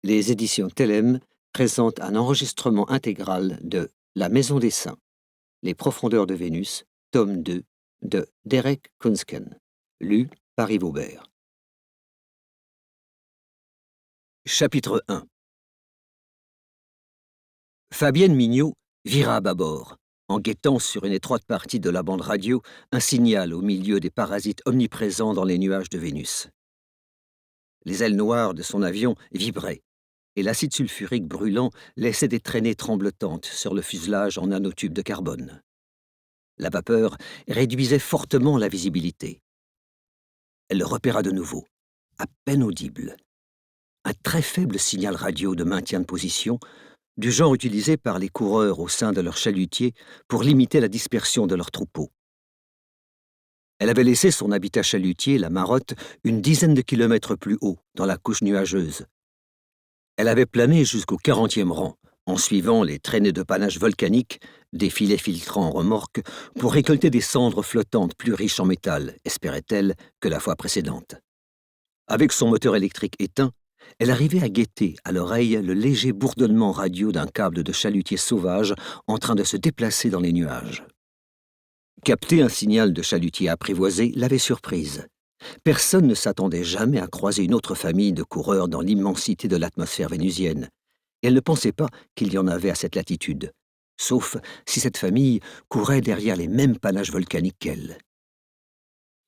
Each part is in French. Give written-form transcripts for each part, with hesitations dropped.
Les éditions Telem présentent un enregistrement intégral de La Maison des Saints, Les Profondeurs de Vénus, tome 2, de Derek Kunsken, lu par Yves Aubert. Chapitre 1. Fabienne Mignot vira à bâbord, en guettant sur une étroite partie de la bande radio un signal au milieu des parasites omniprésents dans les nuages de Vénus. Les ailes noires de son avion vibraient, et l'acide sulfurique brûlant laissait des traînées tremblotantes sur le fuselage en nanotubes de carbone. La vapeur réduisait fortement la visibilité. Elle le repéra de nouveau, à peine audible. Un très faible signal radio de maintien de position, du genre utilisé par les coureurs au sein de leur chalutier pour limiter la dispersion de leurs troupeaux. Elle avait laissé son habitat chalutier, la Marotte, une dizaine de kilomètres plus haut, dans la couche nuageuse. Elle avait plané jusqu'au 40e rang, en suivant les traînées de panache volcanique, des filets filtrants en remorque, pour récolter des cendres flottantes plus riches en métal, espérait-elle, que la fois précédente. Avec son moteur électrique éteint, elle arrivait à guetter à l'oreille le léger bourdonnement radio d'un câble de chalutier sauvage en train de se déplacer dans les nuages. Capter un signal de chalutier apprivoisé l'avait surprise. Personne ne s'attendait jamais à croiser une autre famille de coureurs dans l'immensité de l'atmosphère vénusienne, et elle ne pensait pas qu'il y en avait à cette latitude, sauf si cette famille courait derrière les mêmes panaches volcaniques qu'elle.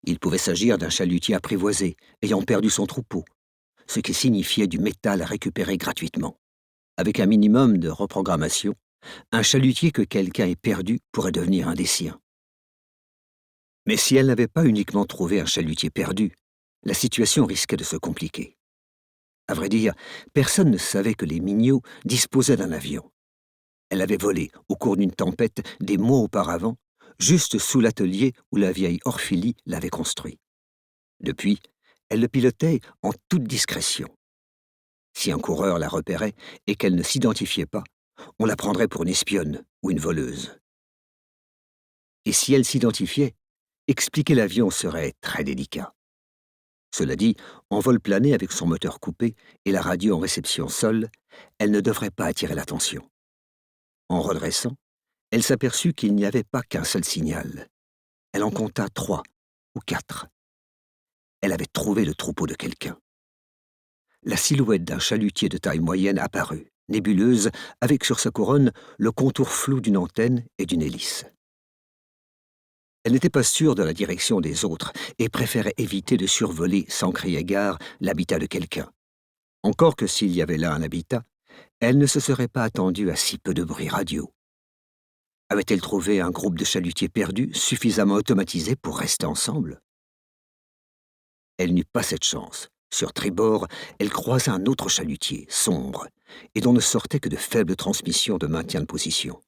Il pouvait s'agir d'un chalutier apprivoisé, ayant perdu son troupeau, ce qui signifiait du métal à récupérer gratuitement. Avec un minimum de reprogrammation, un chalutier que quelqu'un ait perdu pourrait devenir un des siens. Mais si elle n'avait pas uniquement trouvé un chalutier perdu, la situation risquait de se compliquer. À vrai dire, personne ne savait que les Mignot disposaient d'un avion. Elle avait volé, au cours d'une tempête, des mois auparavant, juste sous l'atelier où la vieille Orphilie l'avait construit. Depuis, elle le pilotait en toute discrétion. Si un coureur la repérait et qu'elle ne s'identifiait pas, on la prendrait pour une espionne ou une voleuse. Et si elle s'identifiait, expliquer l'avion serait très délicat. Cela dit, en vol plané avec son moteur coupé et la radio en réception seule, elle ne devrait pas attirer l'attention. En redressant, elle s'aperçut qu'il n'y avait pas qu'un seul signal. Elle en compta 3 ou 4. Elle avait trouvé le troupeau de quelqu'un. La silhouette d'un chalutier de taille moyenne apparut, nébuleuse, avec sur sa couronne le contour flou d'une antenne et d'une hélice. Elle n'était pas sûre de la direction des autres et préférait éviter de survoler sans crier gare l'habitat de quelqu'un. Encore que s'il y avait là un habitat, elle ne se serait pas attendue à si peu de bruit radio. Avait-elle trouvé un groupe de chalutiers perdus suffisamment automatisé pour rester ensemble? Elle n'eut pas cette chance. Sur tribord, elle croisa un autre chalutier, sombre, et dont ne sortaient que de faibles transmissions de maintien de position.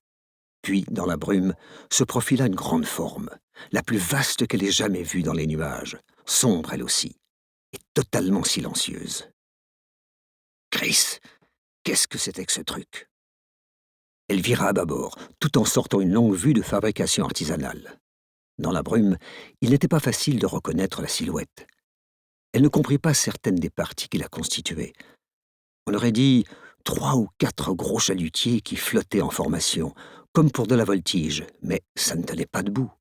Puis, dans la brume, se profila une grande forme, la plus vaste qu'elle ait jamais vue dans les nuages, sombre elle aussi, et totalement silencieuse. Chris, qu'est-ce que c'était que ce truc? Elle vira à bâbord, tout en sortant une longue vue de fabrication artisanale. Dans la brume, il n'était pas facile de reconnaître la silhouette. Elle ne comprit pas certaines des parties qui la constituaient. On aurait dit 3 ou 4 gros chalutiers qui flottaient en formation, comme pour de la voltige, mais ça ne tenait pas debout.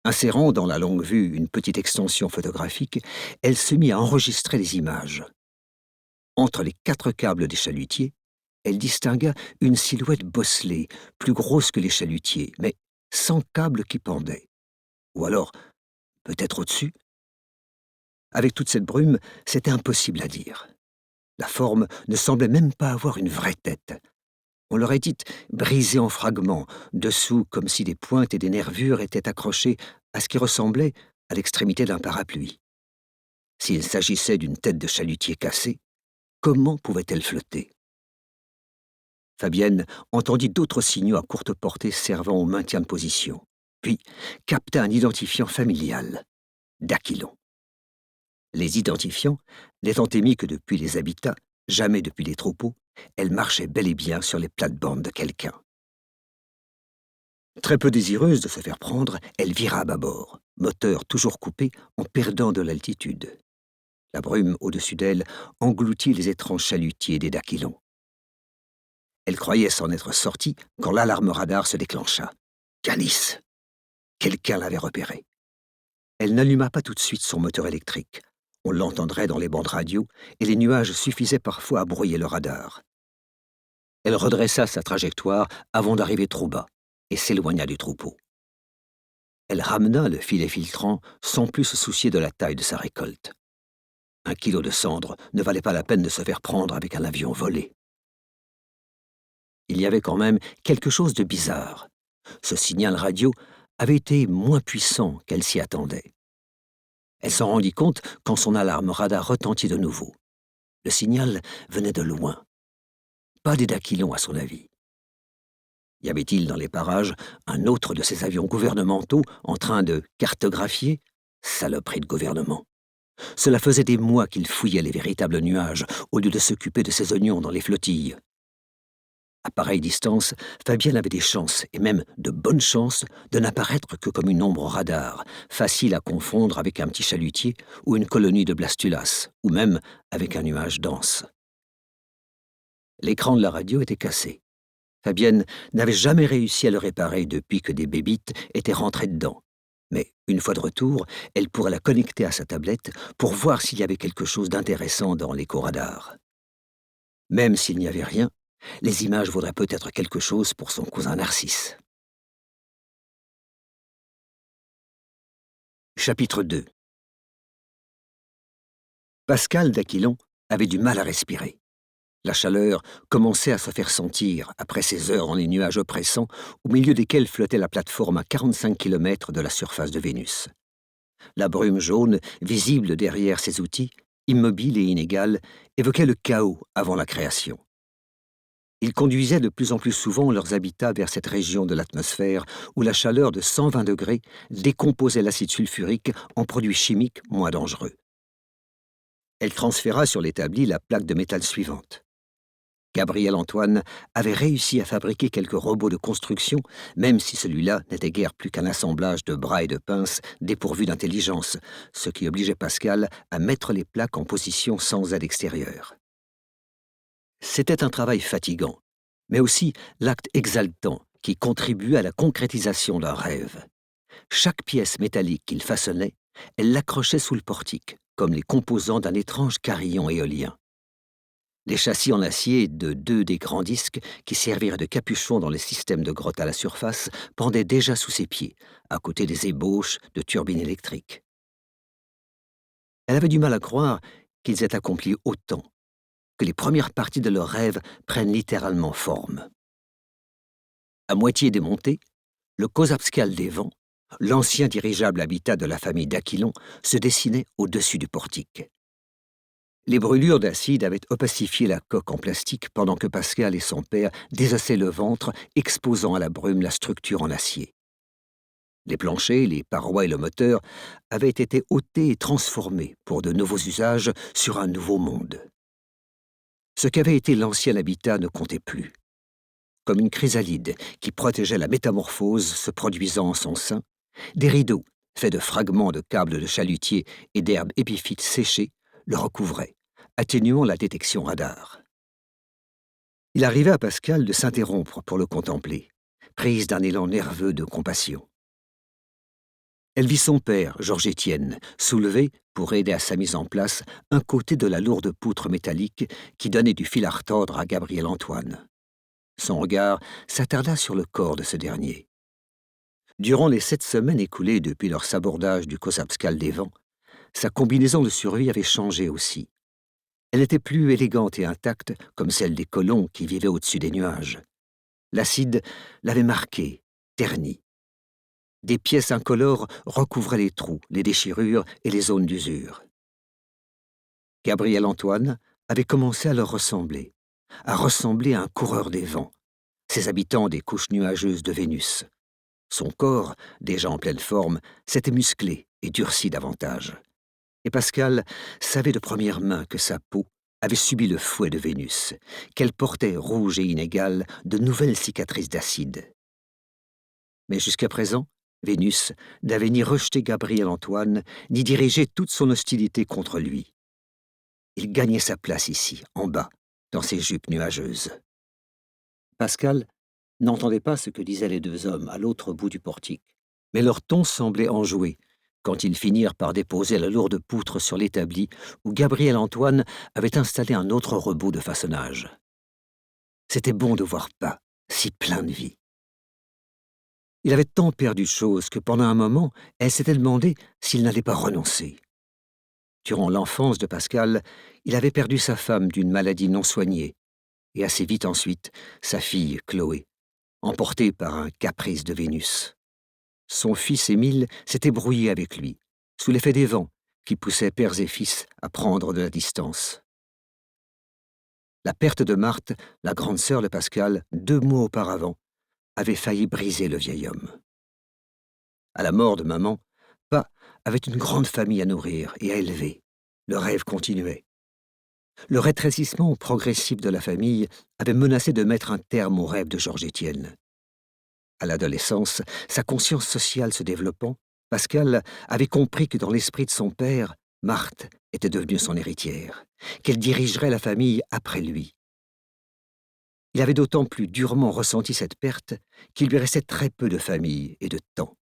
Insérant dans la longue vue une petite extension photographique, elle se mit à enregistrer les images. Entre les 4 câbles des chalutiers, elle distingua une silhouette bosselée, plus grosse que les chalutiers, mais sans câble qui pendait. Ou alors, peut-être au-dessus? Avec toute cette brume, c'était impossible à dire. La forme ne semblait même pas avoir une vraie tête. On l'aurait dite brisée en fragments, dessous comme si des pointes et des nervures étaient accrochées à ce qui ressemblait à l'extrémité d'un parapluie. S'il s'agissait d'une tête de chalutier cassée, comment pouvait-elle flotter? Fabienne entendit d'autres signaux à courte portée servant au maintien de position, puis capta un identifiant familial, d'Aquilon. Les identifiants, n'étant émis que depuis les habitats, jamais depuis les troupeaux, elle marchait bel et bien sur les plates-bandes de quelqu'un. Très peu désireuse de se faire prendre, elle vira à bâbord, moteur toujours coupé en perdant de l'altitude. La brume au-dessus d'elle engloutit les étranges chalutiers des Dacylons. Elle croyait s'en être sortie quand l'alarme radar se déclencha. Canis! Quelqu'un l'avait repérée. Elle n'alluma pas tout de suite son moteur électrique. On l'entendrait dans les bandes radio et les nuages suffisaient parfois à brouiller le radar. Elle redressa sa trajectoire avant d'arriver trop bas et s'éloigna du troupeau. Elle ramena le filet filtrant sans plus se soucier de la taille de sa récolte. 1 kilo de cendre ne valait pas la peine de se faire prendre avec un avion volé. Il y avait quand même quelque chose de bizarre. Ce signal radio avait été moins puissant qu'elle s'y attendait. Elle s'en rendit compte quand son alarme radar retentit de nouveau. Le signal venait de loin. Pas des Dacylons à son avis. Y avait-il dans les parages un autre de ces avions gouvernementaux en train de cartographier? Saloperie de gouvernement. Cela faisait des mois qu'il fouillait les véritables nuages au lieu de s'occuper de ses oignons dans les flottilles. À pareille distance, Fabienne avait des chances, et même de bonnes chances, de n'apparaître que comme une ombre radar, facile à confondre avec un petit chalutier ou une colonie de blastulas, ou même avec un nuage dense. L'écran de la radio était cassé. Fabienne n'avait jamais réussi à le réparer depuis que des bébites étaient rentrées dedans. Mais, une fois de retour, elle pourrait la connecter à sa tablette pour voir s'il y avait quelque chose d'intéressant dans l'écho-radar. Même s'il n'y avait rien, les images vaudraient peut-être quelque chose pour son cousin Narcisse. Chapitre 2. Pascal Dacylon avait du mal à respirer. La chaleur commençait à se faire sentir après ces heures dans les nuages oppressants au milieu desquels flottait la plateforme à 45 km de la surface de Vénus. La brume jaune, visible derrière ses outils, immobile et inégale, évoquait le chaos avant la création. Ils conduisaient de plus en plus souvent leurs habitats vers cette région de l'atmosphère où la chaleur de 120 degrés décomposait l'acide sulfurique en produits chimiques moins dangereux. Elle transféra sur l'établi la plaque de métal suivante. Gabriel Antoine avait réussi à fabriquer quelques robots de construction, même si celui-là n'était guère plus qu'un assemblage de bras et de pinces dépourvus d'intelligence, ce qui obligeait Pascal à mettre les plaques en position sans aide extérieure. C'était un travail fatigant, mais aussi l'acte exaltant qui contribuait à la concrétisation d'un rêve. Chaque pièce métallique qu'il façonnait, elle l'accrochait sous le portique, comme les composants d'un étrange carillon éolien. Les châssis en acier de 2 des grands disques qui serviraient de capuchon dans les systèmes de grottes à la surface pendaient déjà sous ses pieds, à côté des ébauches de turbines électriques. Elle avait du mal à croire qu'ils aient accompli autant, que les premières parties de leur rêve prennent littéralement forme. À moitié démonté, le Kozabskal des vents, l'ancien dirigeable habitat de la famille Dacylon, se dessinait au-dessus du portique. Les brûlures d'acide avaient opacifié la coque en plastique pendant que Pascal et son père désassaient le ventre, exposant à la brume la structure en acier. Les planchers, les parois et le moteur avaient été ôtés et transformés pour de nouveaux usages sur un nouveau monde. Ce qu'avait été l'ancien habitat ne comptait plus. Comme une chrysalide qui protégeait la métamorphose se produisant en son sein, des rideaux, faits de fragments de câbles de chalutier et d'herbes épiphytes séchées, le recouvraient, atténuant la détection radar. Il arrivait à Pascal de s'interrompre pour le contempler, prise d'un élan nerveux de compassion. Elle vit son père, Georges-Étienne, soulever, pour aider à sa mise en place, un côté de la lourde poutre métallique qui donnait du fil à retordre à Gabriel Antoine. Son regard s'attarda sur le corps de ce dernier. Durant les 7 semaines écoulées depuis leur sabordage du Kozabskal des vents, sa combinaison de survie avait changé aussi. Elle était plus élégante et intacte, comme celle des colons qui vivaient au-dessus des nuages. L'acide l'avait marquée, ternie. Des pièces incolores recouvraient les trous, les déchirures et les zones d'usure. Gabriel Antoine avait commencé à leur ressembler, à ressembler à un coureur des vents, ces habitants des couches nuageuses de Vénus. Son corps, déjà en pleine forme, s'était musclé et durci davantage. Et Pascal savait de première main que sa peau avait subi le fouet de Vénus, qu'elle portait rouge et inégale de nouvelles cicatrices d'acide. Mais jusqu'à présent, Vénus n'avait ni rejeté Gabriel Antoine, ni dirigé toute son hostilité contre lui. Il gagnait sa place ici, en bas, dans ses jupes nuageuses. Pascal n'entendait pas ce que disaient les deux hommes à l'autre bout du portique, mais leur ton semblait enjoué quand ils finirent par déposer la lourde poutre sur l'établi où Gabriel Antoine avait installé un autre rebot de façonnage. C'était bon de voir pas, si plein de vie. Il avait tant perdu de choses que pendant un moment, elle s'était demandé s'il n'allait pas renoncer. Durant l'enfance de Pascal, il avait perdu sa femme d'une maladie non soignée, et assez vite ensuite, sa fille, Chloé, emportée par un caprice de Vénus. Son fils Émile s'était brouillé avec lui, sous l'effet des vents qui poussaient pères et fils à prendre de la distance. La perte de Marthe, la grande sœur de Pascal, 2 mois auparavant, avait failli briser le vieil homme. À la mort de maman, Pa avait une grande famille à nourrir et à élever. Le rêve continuait. Le rétrécissement progressif de la famille avait menacé de mettre un terme au rêve de Georges-Étienne. À l'adolescence, sa conscience sociale se développant, Pascal avait compris que dans l'esprit de son père, Marthe était devenue son héritière, qu'elle dirigerait la famille après lui. Il avait d'autant plus durement ressenti cette perte qu'il lui restait très peu de famille et de temps.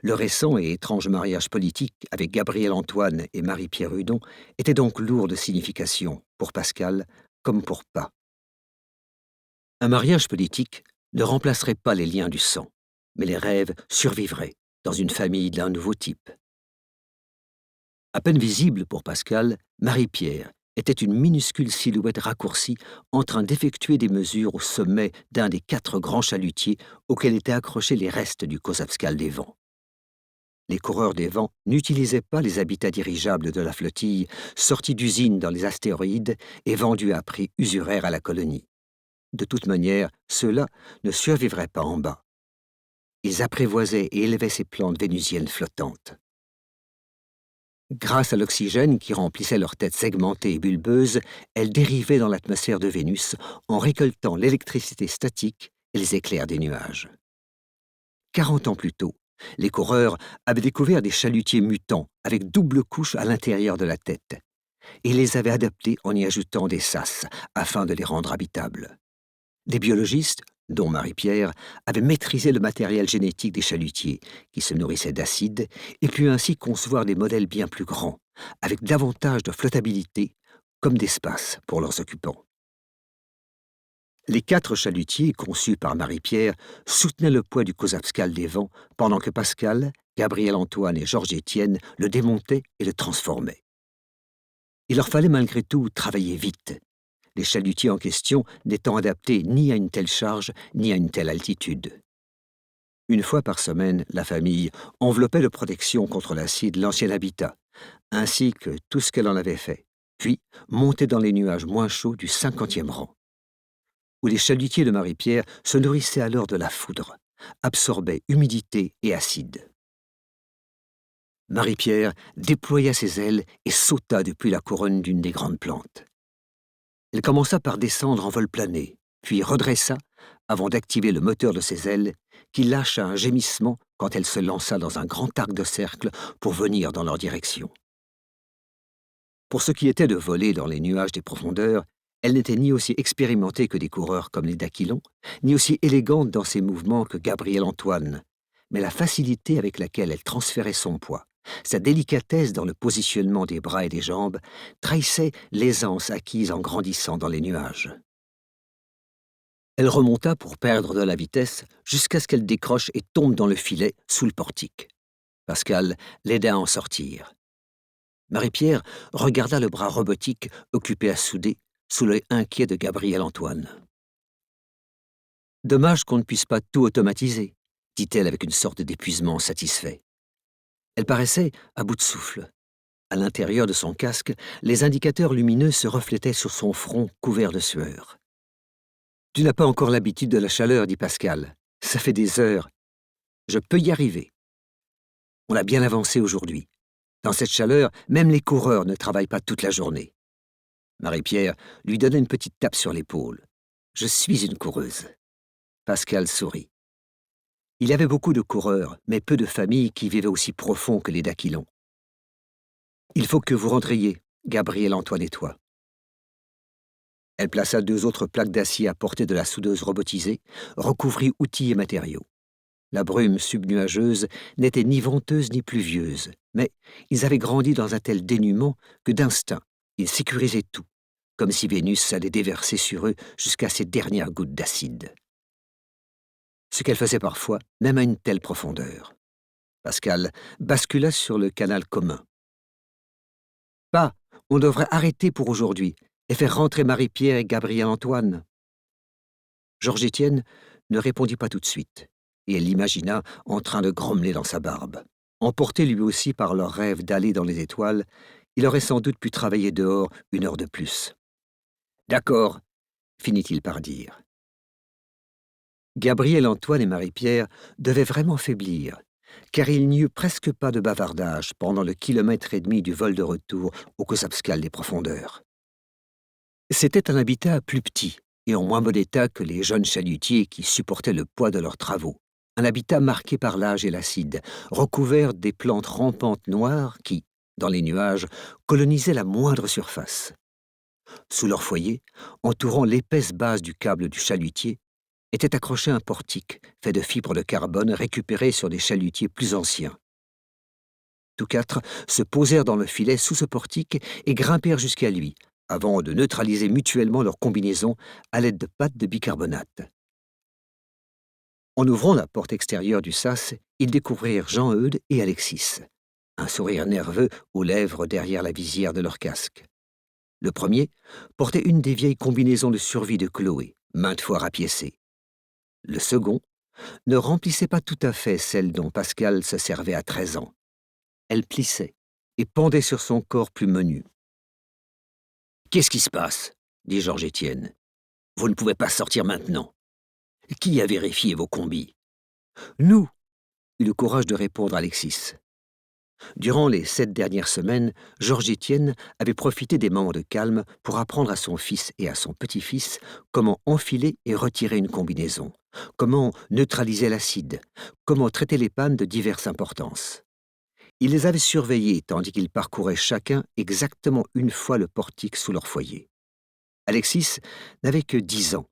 Le récent et étrange mariage politique avec Gabriel Antoine et Marie-Pierre Hudon était donc lourd de signification pour Pascal comme pour Pa. Un mariage politique ne remplacerait pas les liens du sang, mais les rêves survivraient dans une famille d'un nouveau type. À peine visible pour Pascal, Marie-Pierre était une minuscule silhouette raccourcie en train d'effectuer des mesures au sommet d'un des 4 grands chalutiers auxquels étaient accrochés les restes du Kosavskal des vents. Les coureurs des vents n'utilisaient pas les habitats dirigeables de la flottille, sortis d'usines dans les astéroïdes et vendus à prix usuraire à la colonie. De toute manière, ceux-là ne survivraient pas en bas. Ils apprivoisaient et élevaient ces plantes vénusiennes flottantes. Grâce à l'oxygène qui remplissait leurs têtes segmentées et bulbeuses, elles dérivaient dans l'atmosphère de Vénus en récoltant l'électricité statique et les éclairs des nuages. 40 ans plus tôt, les coureurs avaient découvert des chalutiers mutants avec double couche à l'intérieur de la tête et les avaient adaptés en y ajoutant des sas afin de les rendre habitables. Des biologistes, dont Marie-Pierre, avaient maîtrisé le matériel génétique des chalutiers, qui se nourrissaient d'acide, et pu ainsi concevoir des modèles bien plus grands, avec davantage de flottabilité, comme d'espace pour leurs occupants. Les 4 chalutiers conçus par Marie-Pierre soutenaient le poids du Kosavskal des vents, pendant que Pascal, Gabriel Antoine et Georges-Étienne le démontaient et le transformaient. Il leur fallait malgré tout travailler vite, les chalutiers en question n'étant adaptés ni à une telle charge ni à une telle altitude. Une fois par semaine, la famille enveloppait de protection contre l'acide l'ancien habitat, ainsi que tout ce qu'elle en avait fait, puis montait dans les nuages moins chauds du 50e rang, où les chalutiers de Marie-Pierre se nourrissaient alors de la foudre, absorbaient humidité et acide. Marie-Pierre déploya ses ailes et sauta depuis la couronne d'une des grandes plantes. Elle commença par descendre en vol plané, puis redressa avant d'activer le moteur de ses ailes, qui lâcha un gémissement quand elle se lança dans un grand arc de cercle pour venir dans leur direction. Pour ce qui était de voler dans les nuages des profondeurs, elle n'était ni aussi expérimentée que des coureurs comme les Dacylons, ni aussi élégante dans ses mouvements que Gabriel Antoine, mais la facilité avec laquelle elle transférait son poids, sa délicatesse dans le positionnement des bras et des jambes, trahissait l'aisance acquise en grandissant dans les nuages. Elle remonta pour perdre de la vitesse jusqu'à ce qu'elle décroche et tombe dans le filet sous le portique. Pascal l'aida à en sortir. Marie-Pierre regarda le bras robotique occupé à souder sous l'œil inquiet de Gabriel Antoine. « Dommage qu'on ne puisse pas tout automatiser, » dit-elle avec une sorte d'épuisement satisfait. Elle paraissait à bout de souffle. À l'intérieur de son casque, les indicateurs lumineux se reflétaient sur son front couvert de sueur. « Tu n'as pas encore l'habitude de la chaleur, dit Pascal. Ça fait des heures. Je peux y arriver. On a bien avancé aujourd'hui. Dans cette chaleur, même les coureurs ne travaillent pas toute la journée. » Marie-Pierre lui donna une petite tape sur l'épaule. « Je suis une coureuse. » Pascal sourit. Il y avait beaucoup de coureurs, mais peu de familles qui vivaient aussi profond que les Dacylons. « Il faut que vous rentriez. Gabriel Antoine et toi. Elle plaça 2 autres plaques d'acier à portée de la soudeuse robotisée, recouvrit outils et matériaux. La brume subnuageuse n'était ni venteuse ni pluvieuse, mais ils avaient grandi dans un tel dénuement que d'instinct, ils sécurisaient tout, comme si Vénus allait déverser sur eux jusqu'à ses dernières gouttes d'acide. Ce qu'elle faisait parfois, même à une telle profondeur. Pascal bascula sur le canal commun. « Pas, on devrait arrêter pour aujourd'hui et faire rentrer Marie-Pierre et Gabriel Antoine. » Georges-Étienne ne répondit pas tout de suite, et elle l'imagina en train de grommeler dans sa barbe. Emporté lui aussi par leur rêve d'aller dans les étoiles, il aurait sans doute pu travailler dehors 1 heure de plus. « D'accord, » finit-il par dire. Gabriel Antoine et Marie-Pierre devaient vraiment faiblir, car il n'y eut presque pas de bavardage pendant le 1,5 kilomètre du vol de retour au Kosabskal des profondeurs. C'était un habitat plus petit et en moins bon état que les jeunes chalutiers qui supportaient le poids de leurs travaux. Un habitat marqué par l'âge et l'acide, recouvert des plantes rampantes noires qui, dans les nuages, colonisaient la moindre surface. Sous leur foyer, entourant l'épaisse base du câble du chalutier, était accroché un portique fait de fibres de carbone récupérées sur des chalutiers plus anciens. Tous 4 se posèrent dans le filet sous ce portique et grimpèrent jusqu'à lui, avant de neutraliser mutuellement leur combinaison à l'aide de pâtes de bicarbonate. En ouvrant la porte extérieure du sas, ils découvrirent Jean-Eudes et Alexis, un sourire nerveux aux lèvres derrière la visière de leur casque. Le premier portait une des vieilles combinaisons de survie de Chloé, maintes fois rapiécée. Le second ne remplissait pas tout à fait celle dont Pascal se servait à 13 ans. Elle plissait et pendait sur son corps plus menu. « Qu'est-ce qui se passe ?» dit Georges-Étienne. « Vous ne pouvez pas sortir maintenant. Qui a vérifié vos combis ?»« Nous !» eut le courage de répondre Alexis. Durant les 7 dernières semaines, Georges-Étienne avait profité des moments de calme pour apprendre à son fils et à son petit-fils comment enfiler et retirer une combinaison, comment neutraliser l'acide, comment traiter les pannes de diverses importances. Il les avait surveillés tandis qu'ils parcouraient chacun exactement 1 fois le portique sous leur foyer. Alexis n'avait que 10 ans,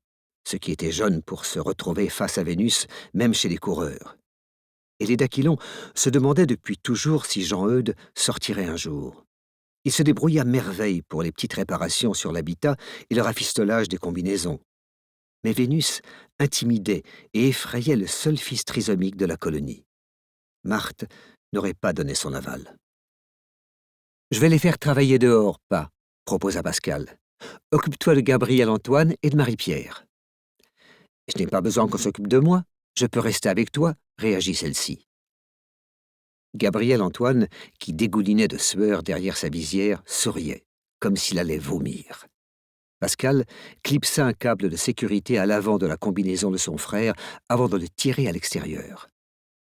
ce qui était jeune pour se retrouver face à Vénus, même chez les coureurs. Et les Dacylons se demandaient depuis toujours si Jean-Eudes sortirait un jour. Il se débrouillait à merveille pour les petites réparations sur l'habitat et le rafistolage des combinaisons. Mais Vénus intimidait et effrayait le seul fils trisomique de la colonie. Marthe n'aurait pas donné son aval. « Je vais les faire travailler dehors, pas, » proposa Pascal. « Occupe-toi de Gabriel Antoine et de Marie-Pierre. »« Je n'ai pas besoin qu'on s'occupe de moi, je peux rester avec toi, » réagit celle-ci. Gabriel Antoine, qui dégoulinait de sueur derrière sa visière, souriait, comme s'il allait vomir. Pascal clipsa un câble de sécurité à l'avant de la combinaison de son frère avant de le tirer à l'extérieur.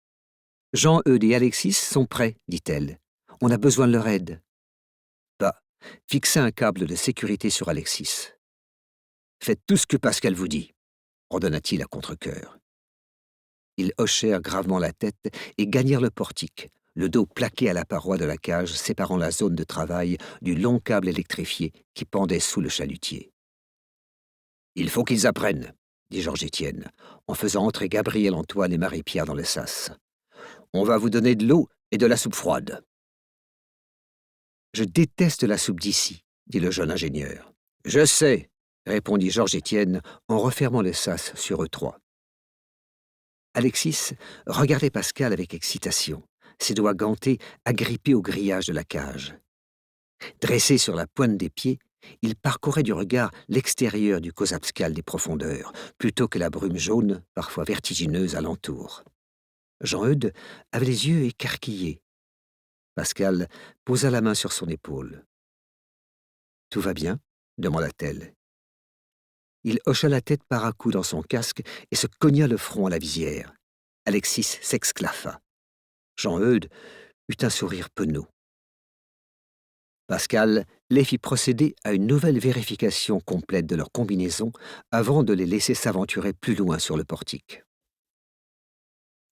« Jean-Eudes et Alexis sont prêts, dit-elle. On a besoin de leur aide. » Bah, fixa un câble de sécurité sur Alexis. « Faites tout ce que Pascal vous dit, » ordonna-t-il à contre-cœur. Ils hochèrent gravement la tête et gagnèrent le portique, le dos plaqué à la paroi de la cage séparant la zone de travail du long câble électrifié qui pendait sous le chalutier. « Il faut qu'ils apprennent, » dit Georges-Étienne, en faisant entrer Gabriel Antoine et Marie-Pierre dans le sas. « On va vous donner de l'eau et de la soupe froide. »« Je déteste la soupe d'ici, » dit le jeune ingénieur. « Je sais, » répondit Georges-Étienne en refermant le sas sur eux 3. Alexis regardait Pascal avec excitation, ses doigts gantés agrippés au grillage de la cage. Dressé sur la pointe des pieds, il parcourait du regard l'extérieur du Kosabskal des profondeurs, plutôt que la brume jaune, parfois vertigineuse, alentour. Jean-Eudes avait les yeux écarquillés. Pascal posa la main sur son épaule. « Tout va bien ?» demanda-t-elle. Il hocha la tête par à coups dans son casque et se cogna le front à la visière. Alexis s'exclaffa. Jean-Eudes eut un sourire penaud. Pascal les fit procéder à une nouvelle vérification complète de leur combinaison avant de les laisser s'aventurer plus loin sur le portique.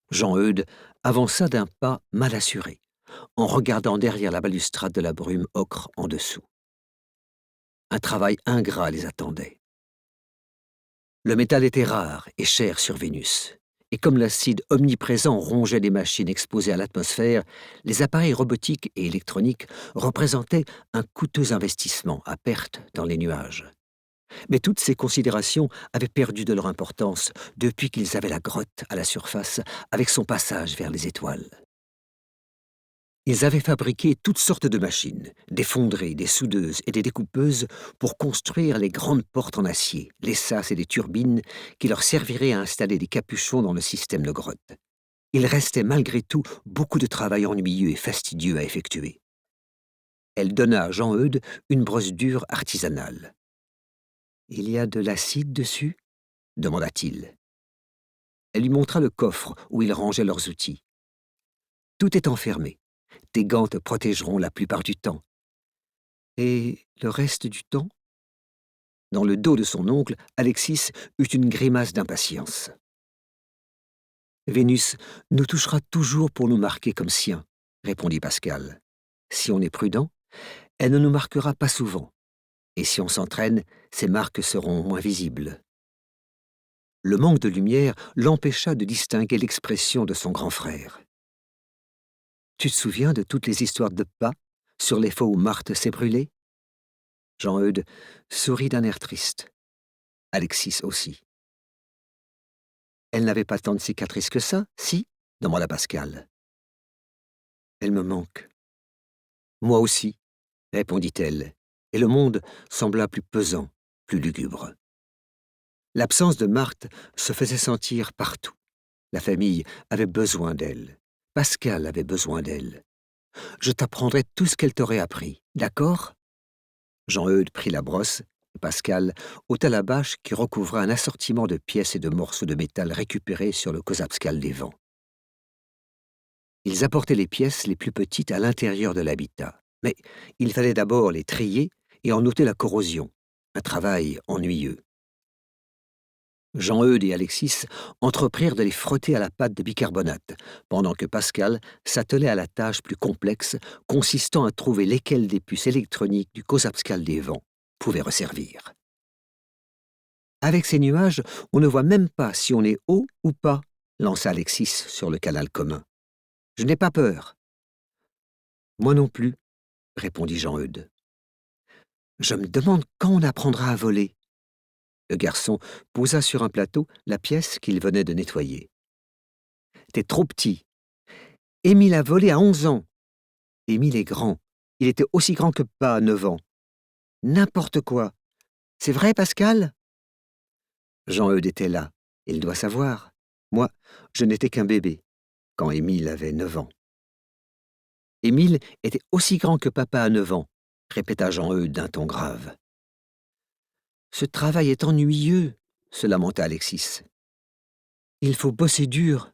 Jean-Eudes avança d'un pas mal assuré, en regardant derrière la balustrade de la brume ocre en dessous. Un travail ingrat les attendait. Le métal était rare et cher sur Vénus. Et comme l'acide omniprésent rongeait les machines exposées à l'atmosphère, les appareils robotiques et électroniques représentaient un coûteux investissement à perte dans les nuages. Mais toutes ces considérations avaient perdu de leur importance depuis qu'ils avaient la grotte à la surface avec son passage vers les étoiles. Ils avaient fabriqué toutes sortes de machines, des fonderies, des soudeuses et des découpeuses pour construire les grandes portes en acier, les sas et les turbines qui leur serviraient à installer des capuchons dans le système de grotte. Il restait malgré tout beaucoup de travail ennuyeux et fastidieux à effectuer. Elle donna à Jean-Eudes une brosse dure artisanale. « Il y a de l'acide dessus ?» demanda-t-il. Elle lui montra le coffre où ils rangeaient leurs outils. « Tout est enfermé. Tes gants te protégeront la plupart du temps. » « Et le reste du temps ?» Dans le dos de son oncle, Alexis eut une grimace d'impatience. « Vénus nous touchera toujours pour nous marquer comme sien, » répondit Pascal. « Si on est prudent, elle ne nous marquera pas souvent. Et si on s'entraîne, ces marques seront moins visibles. » Le manque de lumière l'empêcha de distinguer l'expression de son grand frère. « Tu te souviens de toutes les histoires de pas sur les fois où Marthe s'est brûlée ?» Jean-Eudes sourit d'un air triste. Alexis aussi. « Elle n'avait pas tant de cicatrices que ça, si ?» demanda Pascal. « Elle me manque. »« Moi aussi, » répondit-elle, et le monde sembla plus pesant, plus lugubre. L'absence de Marthe se faisait sentir partout. La famille avait besoin d'elle. Pascal avait besoin d'elle. « Je t'apprendrai tout ce qu'elle t'aurait appris, d'accord ?» Jean-Eudes prit la brosse, et Pascal ôta la bâche qui recouvra un assortiment de pièces et de morceaux de métal récupérés sur le Kozabskal des vents. Ils apportaient les pièces les plus petites à l'intérieur de l'habitat, mais il fallait d'abord les trier et en ôter la corrosion, un travail ennuyeux. Jean-Eudes et Alexis entreprirent de les frotter à la pâte de bicarbonate, pendant que Pascal s'attelait à la tâche plus complexe consistant à trouver lesquelles des puces électroniques du Kozabskal des vents pouvaient resservir. Avec ces nuages, on ne voit même pas si on est haut ou pas, lança Alexis sur le canal commun. Je n'ai pas peur. Moi non plus, répondit Jean-Eudes. Je me demande quand on apprendra à voler. Le garçon posa sur un plateau la pièce qu'il venait de nettoyer. « T'es trop petit. Émile a volé à 11 ans. Émile est grand. Il était aussi grand que pas à 9 ans. N'importe quoi. C'est vrai, Pascal ?» Jean-Eudes était là. Il doit savoir. Moi, je n'étais qu'un bébé, quand Émile avait 9 ans. « Émile était aussi grand que papa à 9 ans, » répéta Jean-Eudes d'un ton grave. « Ce travail est ennuyeux, » se lamenta Alexis. « Il faut bosser dur.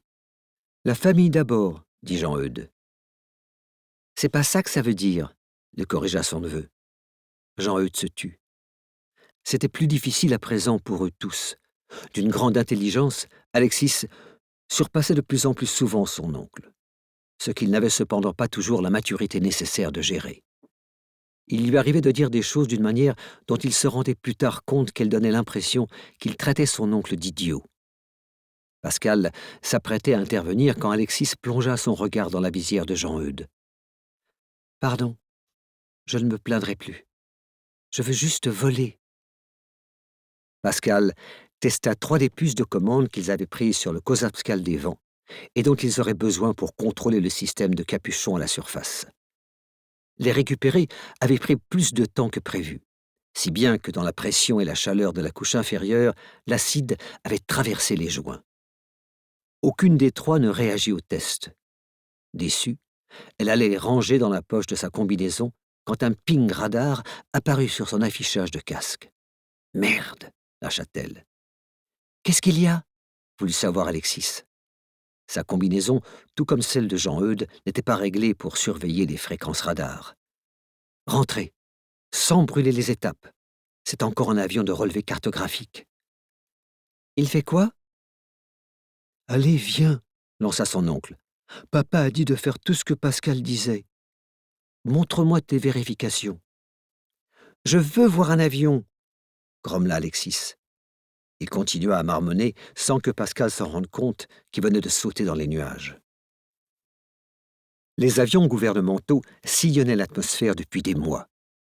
La famille d'abord, » dit Jean-Eudes. « C'est pas ça que ça veut dire, » le corrigea son neveu. Jean-Eudes se tut. C'était plus difficile à présent pour eux tous. D'une grande intelligence, Alexis surpassait de plus en plus souvent son oncle, ce qu'il n'avait cependant pas toujours la maturité nécessaire de gérer. Il lui arrivait de dire des choses d'une manière dont il se rendait plus tard compte qu'elle donnait l'impression qu'il traitait son oncle d'idiot. Pascal s'apprêtait à intervenir quand Alexis plongea son regard dans la visière de Jean-Eudes. « Pardon, je ne me plaindrai plus. Je veux juste voler. » Pascal testa 3 des puces de commande qu'ils avaient prises sur le Kozabskal des vents et dont ils auraient besoin pour contrôler le système de capuchon à la surface. Les récupérer avait pris plus de temps que prévu, si bien que dans la pression et la chaleur de la couche inférieure, l'acide avait traversé les joints. Aucune des 3 ne réagit au test. Déçue, elle allait les ranger dans la poche de sa combinaison quand un ping radar apparut sur son affichage de casque. « Merde !» lâcha-t-elle. « Qu'est-ce qu'il y a ?» voulut savoir Alexis. Sa combinaison, tout comme celle de Jean-Eudes, n'était pas réglée pour surveiller les fréquences radar. « Rentrez, sans brûler les étapes. C'est encore un avion de relevé cartographique. »« Il fait quoi ?»« Allez, viens, » lança son oncle. « Papa a dit de faire tout ce que Pascal disait. Montre-moi tes vérifications. » Je veux voir un avion, grommela Alexis. Il continua à marmonner sans que Pascal s'en rende compte qu'il venait de sauter dans les nuages. Les avions gouvernementaux sillonnaient l'atmosphère depuis des mois,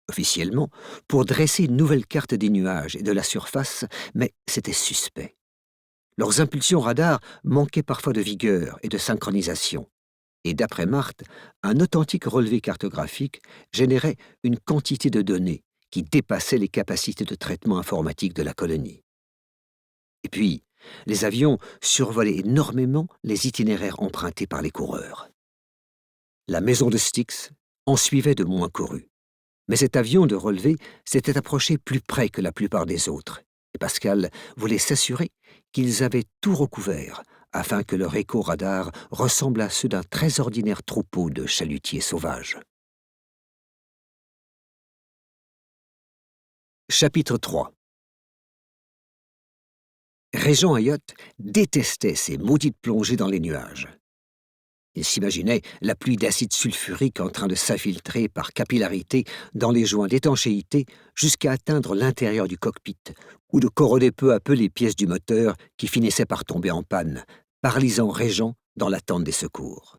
officiellement, pour dresser une nouvelle carte des nuages et de la surface, mais c'était suspect. Leurs impulsions radars manquaient parfois de vigueur et de synchronisation. Et d'après Marthe, un authentique relevé cartographique générait une quantité de données qui dépassait les capacités de traitement informatique de la colonie. Et puis, les avions survolaient énormément les itinéraires empruntés par les coureurs. La maison de Styx en suivait de moins courus. Mais cet avion de relevé s'était approché plus près que la plupart des autres, et Pascal voulait s'assurer qu'ils avaient tout recouvert, afin que leur écho-radar ressemble à ceux d'un très ordinaire troupeau de chalutiers sauvages. Chapitre 3. Régent Ayotte détestait ces maudites plongées dans les nuages. Il s'imaginait la pluie d'acide sulfurique en train de s'infiltrer par capillarité dans les joints d'étanchéité jusqu'à atteindre l'intérieur du cockpit, ou de corroder peu à peu les pièces du moteur qui finissaient par tomber en panne, paralysant Régent dans l'attente des secours.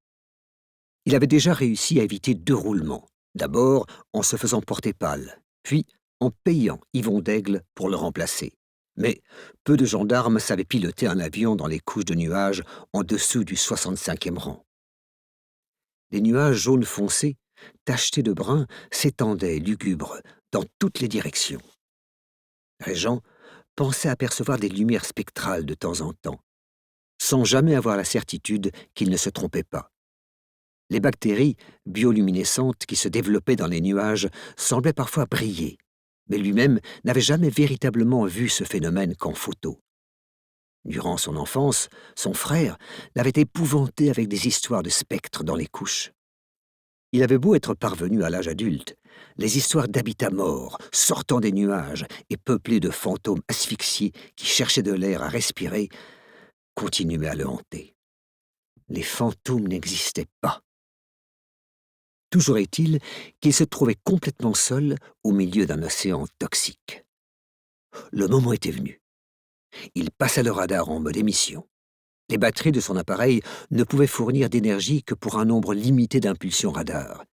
Il avait déjà réussi à éviter 2 roulements, d'abord en se faisant porter pâle, puis en payant Yvon d'Aigle pour le remplacer. Mais peu de gendarmes savaient piloter un avion dans les couches de nuages en dessous du 65e rang. Les nuages jaunes foncés, tachetés de brun, s'étendaient lugubres dans toutes les directions. Régent pensait apercevoir des lumières spectrales de temps en temps, sans jamais avoir la certitude qu'il ne se trompait pas. Les bactéries bioluminescentes qui se développaient dans les nuages semblaient parfois briller, mais lui-même n'avait jamais véritablement vu ce phénomène qu'en photo. Durant son enfance, son frère l'avait épouvanté avec des histoires de spectres dans les couches. Il avait beau être parvenu à l'âge adulte, les histoires d'habitats morts, sortant des nuages et peuplés de fantômes asphyxiés qui cherchaient de l'air à respirer, continuaient à le hanter. Les fantômes n'existaient pas. Toujours est-il qu'il se trouvait complètement seul au milieu d'un océan toxique. Le moment était venu. Il passa le radar en mode émission. Les batteries de son appareil ne pouvaient fournir d'énergie que pour un nombre limité d'impulsions radar,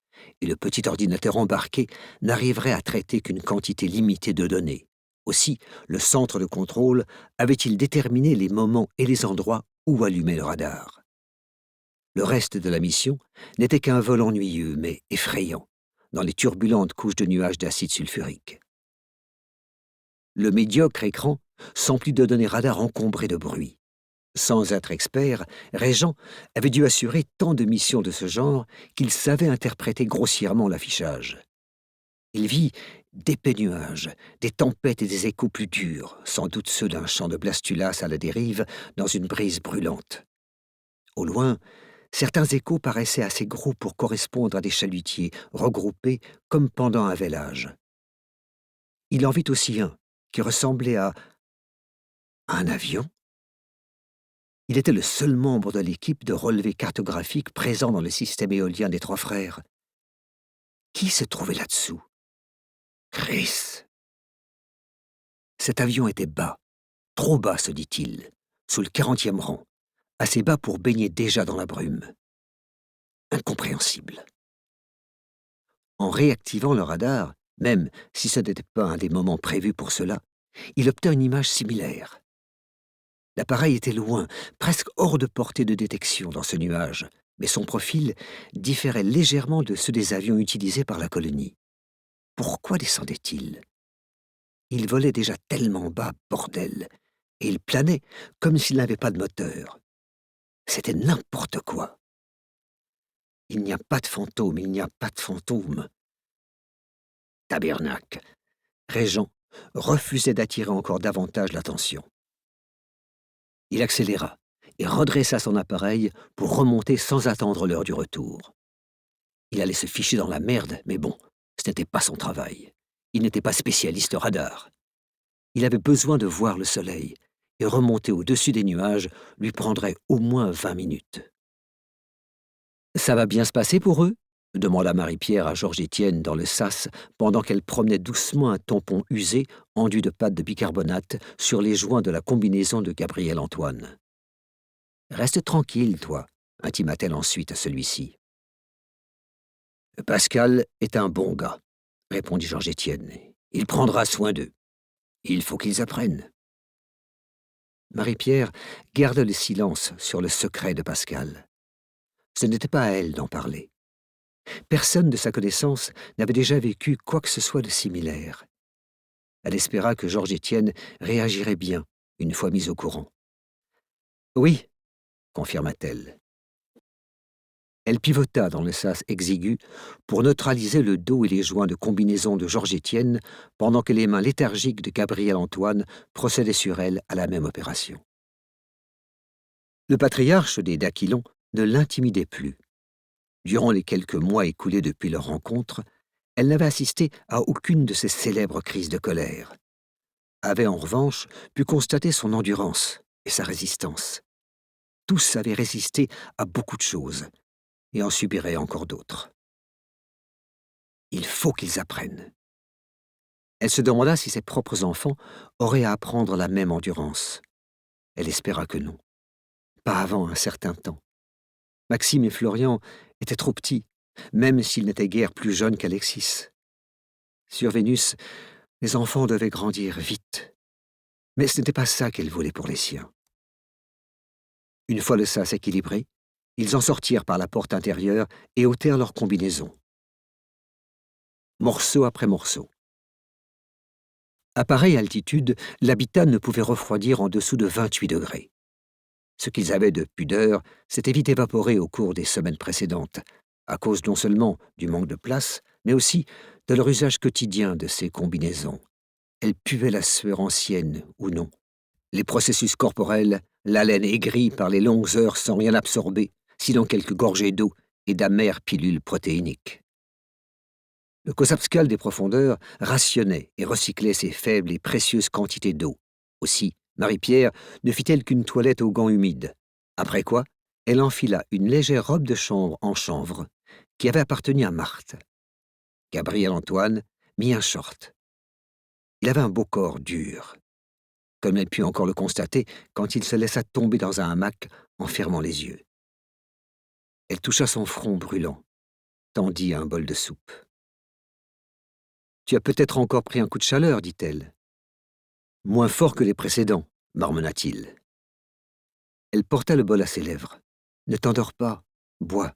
et le petit ordinateur embarqué n'arriverait à traiter qu'une quantité limitée de données. Aussi, le centre de contrôle avait-il déterminé les moments et les endroits où allumer le radar. Le reste de la mission n'était qu'un vol ennuyeux mais effrayant, dans les turbulentes couches de nuages d'acide sulfurique. Le médiocre écran s'emplit de données radar encombrées de bruit. Sans être expert, Régent avait dû assurer tant de missions de ce genre qu'il savait interpréter grossièrement l'affichage. Il vit d'épais nuages, des tempêtes et des échos plus durs, sans doute ceux d'un champ de blastulas à la dérive dans une brise brûlante. Au loin, certains échos paraissaient assez gros pour correspondre à des chalutiers regroupés comme pendant un vélage. Il en vit aussi un qui ressemblait à un avion. Il était le seul membre de l'équipe de relevé cartographique présent dans le système éolien des Trois Frères. Qui se trouvait là-dessous? Chris! Cet avion était bas, trop bas, se dit-il, sous le 40e rang, assez bas pour baigner déjà dans la brume. Incompréhensible. En réactivant le radar, même si ce n'était pas un des moments prévus pour cela, il obtint une image similaire. L'appareil était loin, presque hors de portée de détection dans ce nuage, mais son profil différait légèrement de ceux des avions utilisés par la colonie. Pourquoi descendait-il? Il volait déjà tellement bas, bordel, et il planait comme s'il n'avait pas de moteur. C'était n'importe quoi. Il n'y a pas de fantôme, il n'y a pas de fantôme. Tabernacle. Régent refusait d'attirer encore davantage l'attention. Il accéléra et redressa son appareil pour remonter sans attendre l'heure du retour. Il allait se ficher dans la merde, mais bon, ce n'était pas son travail. Il n'était pas spécialiste radar. Il avait besoin de voir le soleil, et remonter au-dessus des nuages lui prendrait au moins 20 minutes. « Ça va bien se passer pour eux » demanda Marie-Pierre à Georges-Étienne dans le sas pendant qu'elle promenait doucement un tampon usé, enduit de pâte de bicarbonate, sur les joints de la combinaison de Gabriel Antoine. « Reste tranquille, toi, intima-t-elle ensuite à celui-ci. « Pascal est un bon gars, répondit Georges-Étienne. Il prendra soin d'eux. Il faut qu'ils apprennent. » Marie-Pierre garda le silence sur le secret de Pascal. Ce n'était pas à elle d'en parler. Personne de sa connaissance n'avait déjà vécu quoi que ce soit de similaire. Elle espéra que Georges-Étienne réagirait bien une fois mis au courant. « Oui, » confirma-t-elle. Elle pivota dans le sas exigu pour neutraliser le dos et les joints de combinaison de Georges-Étienne pendant que les mains léthargiques de Gabriel Antoine procédaient sur elle à la même opération. Le patriarche des Dacquylons ne l'intimidait plus. Durant les quelques mois écoulés depuis leur rencontre, elle n'avait assisté à aucune de ces célèbres crises de colère. Avait en revanche pu constater son endurance et sa résistance. Tous avaient résisté à beaucoup de choses et en subiraient encore d'autres. Il faut qu'ils apprennent. Elle se demanda si ses propres enfants auraient à apprendre la même endurance. Elle espéra que non. Pas avant un certain temps. Maxime et Florian étaient trop petits, même s'ils n'étaient guère plus jeunes qu'Alexis. Sur Vénus, les enfants devaient grandir vite. Mais ce n'était pas ça qu'elle voulait pour les siens. Une fois le sas équilibré, ils en sortirent par la porte intérieure et ôtèrent leur combinaison. Morceau après morceau. À pareille altitude, l'habitat ne pouvait refroidir en dessous de 28 degrés. Ce qu'ils avaient de pudeur s'était vite évaporé au cours des semaines précédentes, à cause non seulement du manque de place, mais aussi de leur usage quotidien de ces combinaisons. Elles puaient la sueur ancienne ou non. Les processus corporels, l'haleine aigrie par les longues heures sans rien absorber, sinon quelques gorgées d'eau et d'amères pilules protéiniques. Le Kosapskal des profondeurs rationnait et recyclait ces faibles et précieuses quantités d'eau. Aussi, Marie-Pierre ne fit-elle qu'une toilette aux gants humides, après quoi elle enfila une légère robe de chambre en chanvre qui avait appartenu à Marthe. Gabriel Antoine mit un short. Il avait un beau corps dur, comme elle put encore le constater quand il se laissa tomber dans un hamac en fermant les yeux. Elle toucha son front brûlant, tendit un bol de soupe. « Tu as peut-être encore pris un coup de chaleur, dit-elle. »« Moins fort que les précédents, marmonna-t-il. » Elle porta le bol à ses lèvres. « Ne t'endors pas, bois. »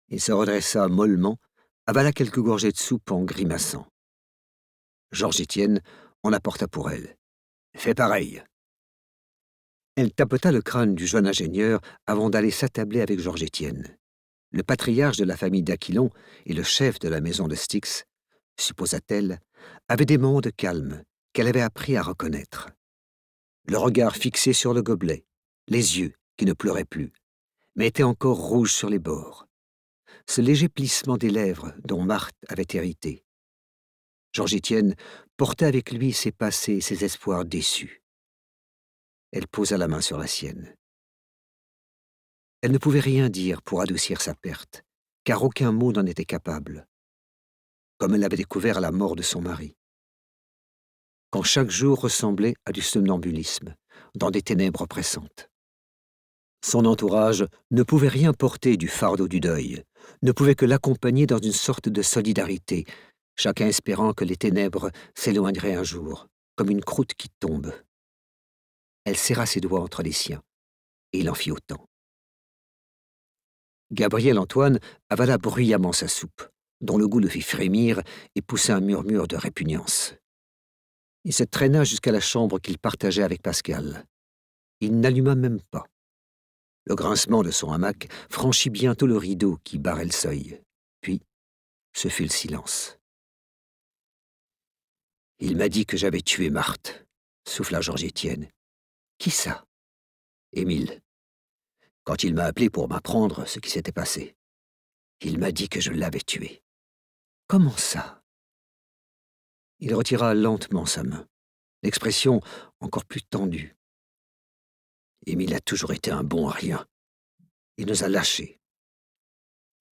Il se redressa mollement, avala quelques gorgées de soupe en grimaçant. Georges-Étienne en apporta pour elle. « Fais pareil. » Elle tapota le crâne du jeune ingénieur avant d'aller s'attabler avec Georges-Étienne. Le patriarche de la famille d'Aquilon et le chef de la maison de Styx, supposa-t-elle, avait des moments de calme qu'elle avait appris à reconnaître. Le regard fixé sur le gobelet, les yeux qui ne pleuraient plus, mais étaient encore rouges sur les bords. Ce léger plissement des lèvres dont Marthe avait hérité. Georges-Étienne portait avec lui ses passés et ses espoirs déçus. Elle posa la main sur la sienne. Elle ne pouvait rien dire pour adoucir sa perte, car aucun mot n'en était capable, comme elle l'avait découvert à la mort de son mari. Quand chaque jour ressemblait à du somnambulisme, dans des ténèbres oppressantes. Son entourage ne pouvait rien porter du fardeau du deuil, ne pouvait que l'accompagner dans une sorte de solidarité, chacun espérant que les ténèbres s'éloigneraient un jour, comme une croûte qui tombe. Elle serra ses doigts entre les siens, et il en fit autant. Gabriel Antoine avala bruyamment sa soupe, dont le goût le fit frémir et poussa un murmure de répugnance. Il se traîna jusqu'à la chambre qu'il partageait avec Pascal. Il n'alluma même pas. Le grincement de son hamac franchit bientôt le rideau qui barrait le seuil. Puis, ce fut le silence. « Il m'a dit que j'avais tué Marthe, » souffla Georges-Étienne. « Qui ça ?»« Émile. Quand il m'a appelé pour m'apprendre ce qui s'était passé. Il m'a dit que je l'avais tué. »« Comment ça ?» Il retira lentement sa main, l'expression encore plus tendue. « Émile a toujours été un bon à rien. Il nous a lâchés.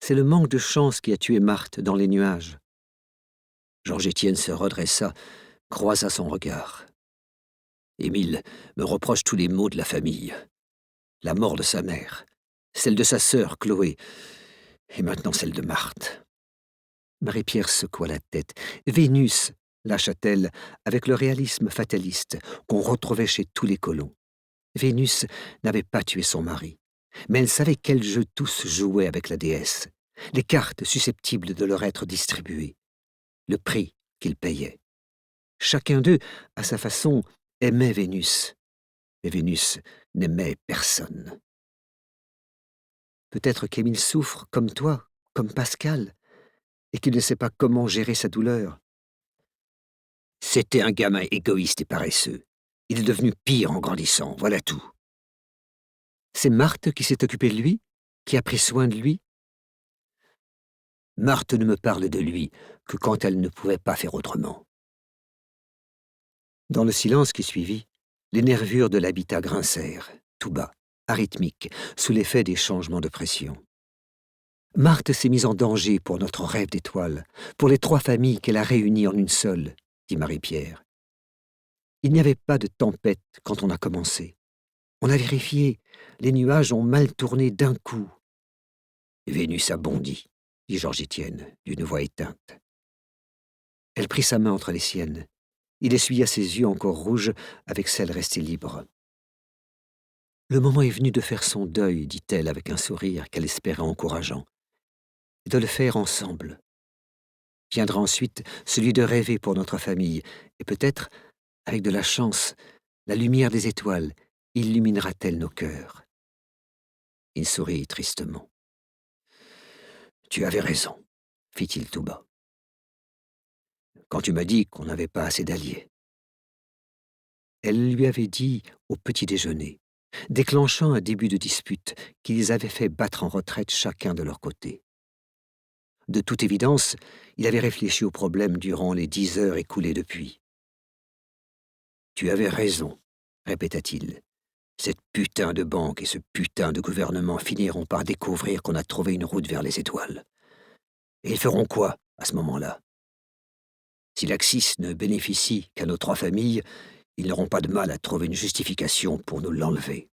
C'est le manque de chance qui a tué Marthe dans les nuages. Georges-Étienne se redressa, croisa son regard. Émile me reproche tous les maux de la famille. La mort de sa mère, celle de sa sœur, Chloé, et maintenant celle de Marthe. Marie-Pierre secoua la tête. Vénus, lâcha-t-elle, avec le réalisme fataliste qu'on retrouvait chez tous les colons. Vénus n'avait pas tué son mari, mais elle savait quel jeu tous jouaient avec la déesse, les cartes susceptibles de leur être distribuées, le prix qu'ils payaient. Chacun d'eux, à sa façon, aimait Vénus, mais Vénus n'aimait personne. Peut-être qu'Émile souffre comme toi, comme Pascal, et qu'il ne sait pas comment gérer sa douleur. C'était un gamin égoïste et paresseux. Il est devenu pire en grandissant, voilà tout. C'est Marthe qui s'est occupée de lui, qui a pris soin de lui. Marthe ne me parle de lui que quand elle ne pouvait pas faire autrement. Dans le silence qui suivit, les nervures de l'habitat grincèrent, tout bas, arythmiques, sous l'effet des changements de pression. Marthe s'est mise en danger pour notre rêve d'étoiles, pour les 3 familles qu'elle a réunies en une seule, dit Marie-Pierre. Il n'y avait pas de tempête quand on a commencé. On a vérifié, les nuages ont mal tourné d'un coup. Vénus a bondi, dit Georges-Étienne, d'une voix éteinte. Elle prit sa main entre les siennes. Il essuya ses yeux encore rouges avec celle restée libre. Le moment est venu de faire son deuil, dit-elle avec un sourire qu'elle espérait encourageant, et de le faire ensemble. Viendra ensuite celui de rêver pour notre famille, et peut-être, avec de la chance, la lumière des étoiles illuminera-t-elle nos cœurs. Il sourit tristement. « Tu avais raison, fit-il tout bas, quand tu m'as dit qu'on n'avait pas assez d'alliés. » Elle lui avait dit au petit déjeuner, déclenchant un début de dispute qui les avait fait battre en retraite chacun de leur côté. De toute évidence, il avait réfléchi au problème durant les 10 heures écoulées depuis. « Tu avais raison, répéta-t-il. Cette putain de banque et ce putain de gouvernement finiront par découvrir qu'on a trouvé une route vers les étoiles. Et ils feront quoi, à ce moment-là? Si l'Axis ne bénéficie qu'à nos 3 familles, ils n'auront pas de mal à trouver une justification pour nous l'enlever. »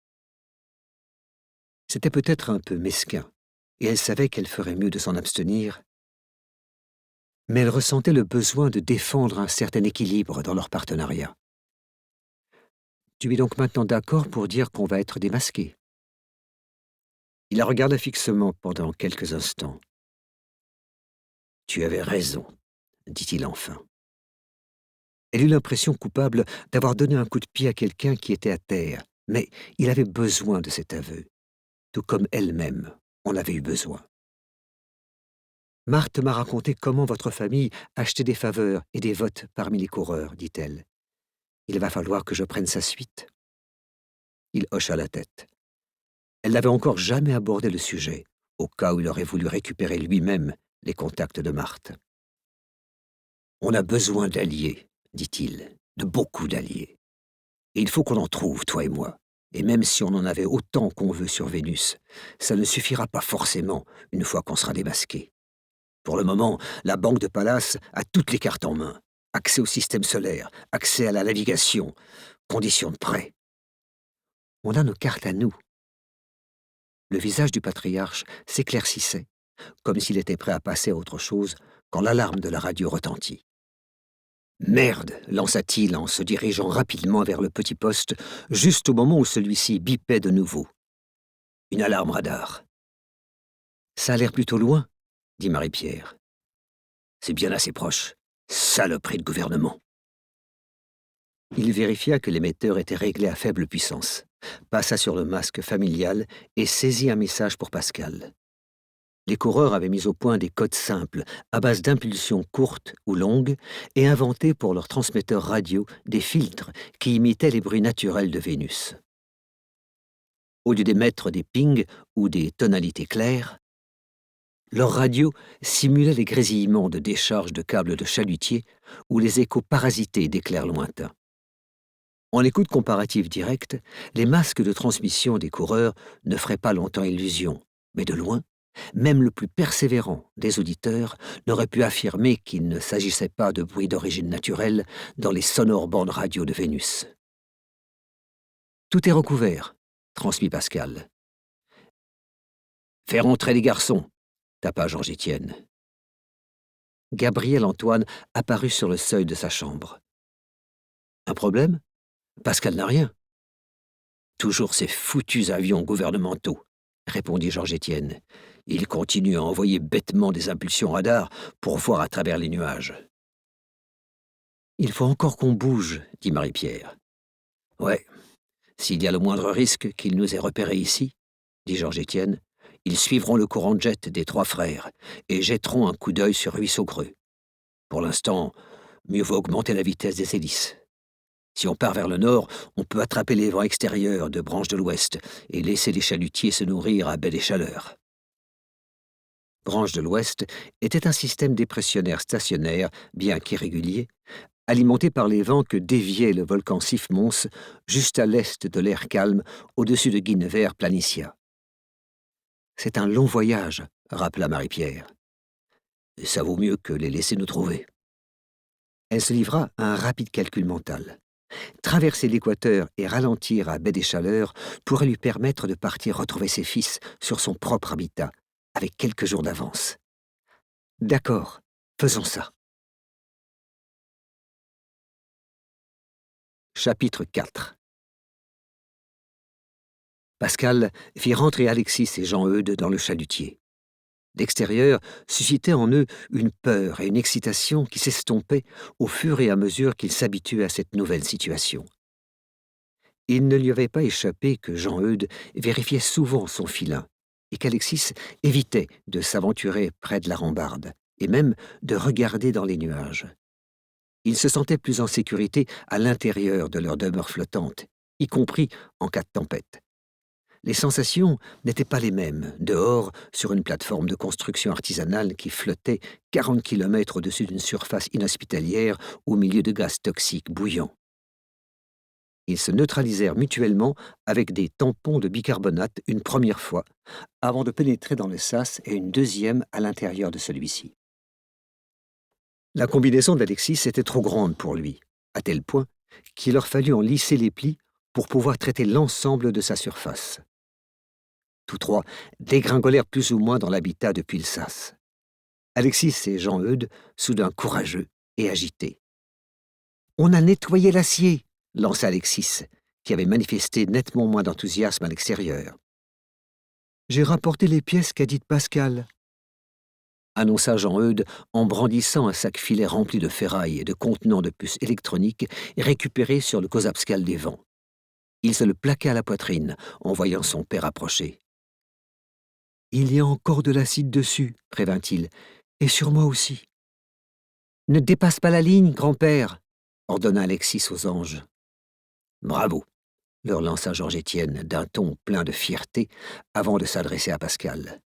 C'était peut-être un peu mesquin, et elle savait qu'elle ferait mieux de s'en abstenir, mais elle ressentait le besoin de défendre un certain équilibre dans leur partenariat. « Tu es donc maintenant d'accord pour dire qu'on va être démasqués ?» Il la regarda fixement pendant quelques instants. « Tu avais raison, » dit-il enfin. Elle eut l'impression coupable d'avoir donné un coup de pied à quelqu'un qui était à terre, mais il avait besoin de cet aveu, tout comme elle-même en avait eu besoin. « Marthe m'a raconté comment votre famille achetait des faveurs et des votes parmi les coureurs, dit-elle. Il va falloir que je prenne sa suite. » Il hocha la tête. Elle n'avait encore jamais abordé le sujet, au cas où il aurait voulu récupérer lui-même les contacts de Marthe. « On a besoin d'alliés, dit-il, de beaucoup d'alliés. Et il faut qu'on en trouve, toi et moi. Et même si on en avait autant qu'on veut sur Vénus, ça ne suffira pas forcément une fois qu'on sera démasqué. Pour le moment, la Banque de Pallas a toutes les cartes en main. Accès au système solaire, accès à la navigation, conditions de prêt. On a nos cartes à nous. » Le visage du patriarche s'éclaircissait, comme s'il était prêt à passer à autre chose, quand l'alarme de la radio retentit. « Merde !» lança-t-il en se dirigeant rapidement vers le petit poste, juste au moment où celui-ci bipait de nouveau. Une alarme radar. « Ça a l'air plutôt loin, » dit Marie-Pierre. « C'est bien assez proche. Saloperie de gouvernement. » Il vérifia que l'émetteur était réglé à faible puissance, passa sur le masque familial et saisit un message pour Pascal. Les coureurs avaient mis au point des codes simples, à base d'impulsions courtes ou longues, et inventé pour leur transmetteur radio des filtres qui imitaient les bruits naturels de Vénus. Au lieu d'émettre des pings ou des tonalités claires, leur radio simulait les grésillements de décharges de câbles de chalutier ou les échos parasités d'éclairs lointains. En écoute comparative directe, les masques de transmission des coureurs ne feraient pas longtemps illusion, mais de loin, Même le plus persévérant des auditeurs n'aurait pu affirmer qu'il ne s'agissait pas de bruits d'origine naturelle dans les sonores bandes radio de Vénus. Tout est recouvert, transmit Pascal. Fais rentrer les garçons, tapa Georges-Étienne. Gabriel Antoine apparut sur le seuil de sa chambre. Un problème? Pascal n'a rien. Toujours ces foutus avions gouvernementaux, répondit Georges-Étienne. Ils continuent à envoyer bêtement des impulsions radar pour voir à travers les nuages. Il faut encore qu'on bouge, dit Marie-Pierre. Ouais, s'il y a le moindre risque qu'ils nous aient repérés ici, dit Georges-Étienne, ils suivront le courant de jet des trois frères et jetteront un coup d'œil sur Ruisseau Creux. Pour l'instant, mieux vaut augmenter la vitesse des hélices. Si on part vers le nord, on peut attraper les vents extérieurs de Branche de l'Ouest et laisser les chalutiers se nourrir à baie des Chaleurs. Branche de l'Ouest était un système dépressionnaire stationnaire, bien qu'irrégulier, alimenté par les vents que déviait le volcan Sifmons juste à l'est de l'air calme au-dessus de Guinevere-Planitia. C'est un long voyage, rappela Marie-Pierre. Ça vaut mieux que les laisser nous trouver. Elle se livra à un rapide calcul mental. Traverser l'équateur et ralentir à baie des Chaleurs pourrait lui permettre de partir retrouver ses fils sur son propre habitat, avec quelques jours d'avance. D'accord, faisons ça. Chapitre 4. Pascal fit rentrer Alexis et Jean-Eudes dans le chalutier. L'extérieur suscitait en eux une peur et une excitation qui s'estompaient au fur et à mesure qu'ils s'habituaient à cette nouvelle situation. Il ne lui avait pas échappé que Jean-Eudes vérifiait souvent son filin et qu'Alexis évitait de s'aventurer près de la rambarde et même de regarder dans les nuages. Ils se sentaient plus en sécurité à l'intérieur de leur demeure flottante, y compris en cas de tempête. Les sensations n'étaient pas les mêmes, dehors, sur une plateforme de construction artisanale qui flottait 40 km au-dessus d'une surface inhospitalière au milieu de gaz toxiques bouillants. Ils se neutralisèrent mutuellement avec des tampons de bicarbonate une première fois, avant de pénétrer dans le sas et une deuxième à l'intérieur de celui-ci. La combinaison d'Alexis était trop grande pour lui, à tel point qu'il leur fallut en lisser les plis pour pouvoir traiter l'ensemble de sa surface. Tous trois dégringolèrent plus ou moins dans l'habitat depuis le sas. Alexis et Jean-Eudes, soudain courageux et agités. « On a nettoyé l'acier !» lança Alexis, qui avait manifesté nettement moins d'enthousiasme à l'extérieur. « J'ai rapporté les pièces qu'a dites Pascal », annonça Jean-Eudes en brandissant un sac filet rempli de ferraille et de contenants de puces électroniques récupérés sur le Kozapskal des vents. Il se le plaqua à la poitrine en voyant son père approcher. « Il y a encore de l'acide dessus, prévint-il, et sur moi aussi. »« Ne dépasse pas la ligne, grand-père, » ordonna Alexis aux anges. « Bravo, » leur lança Georges-Étienne d'un ton plein de fierté avant de s'adresser à Pascal.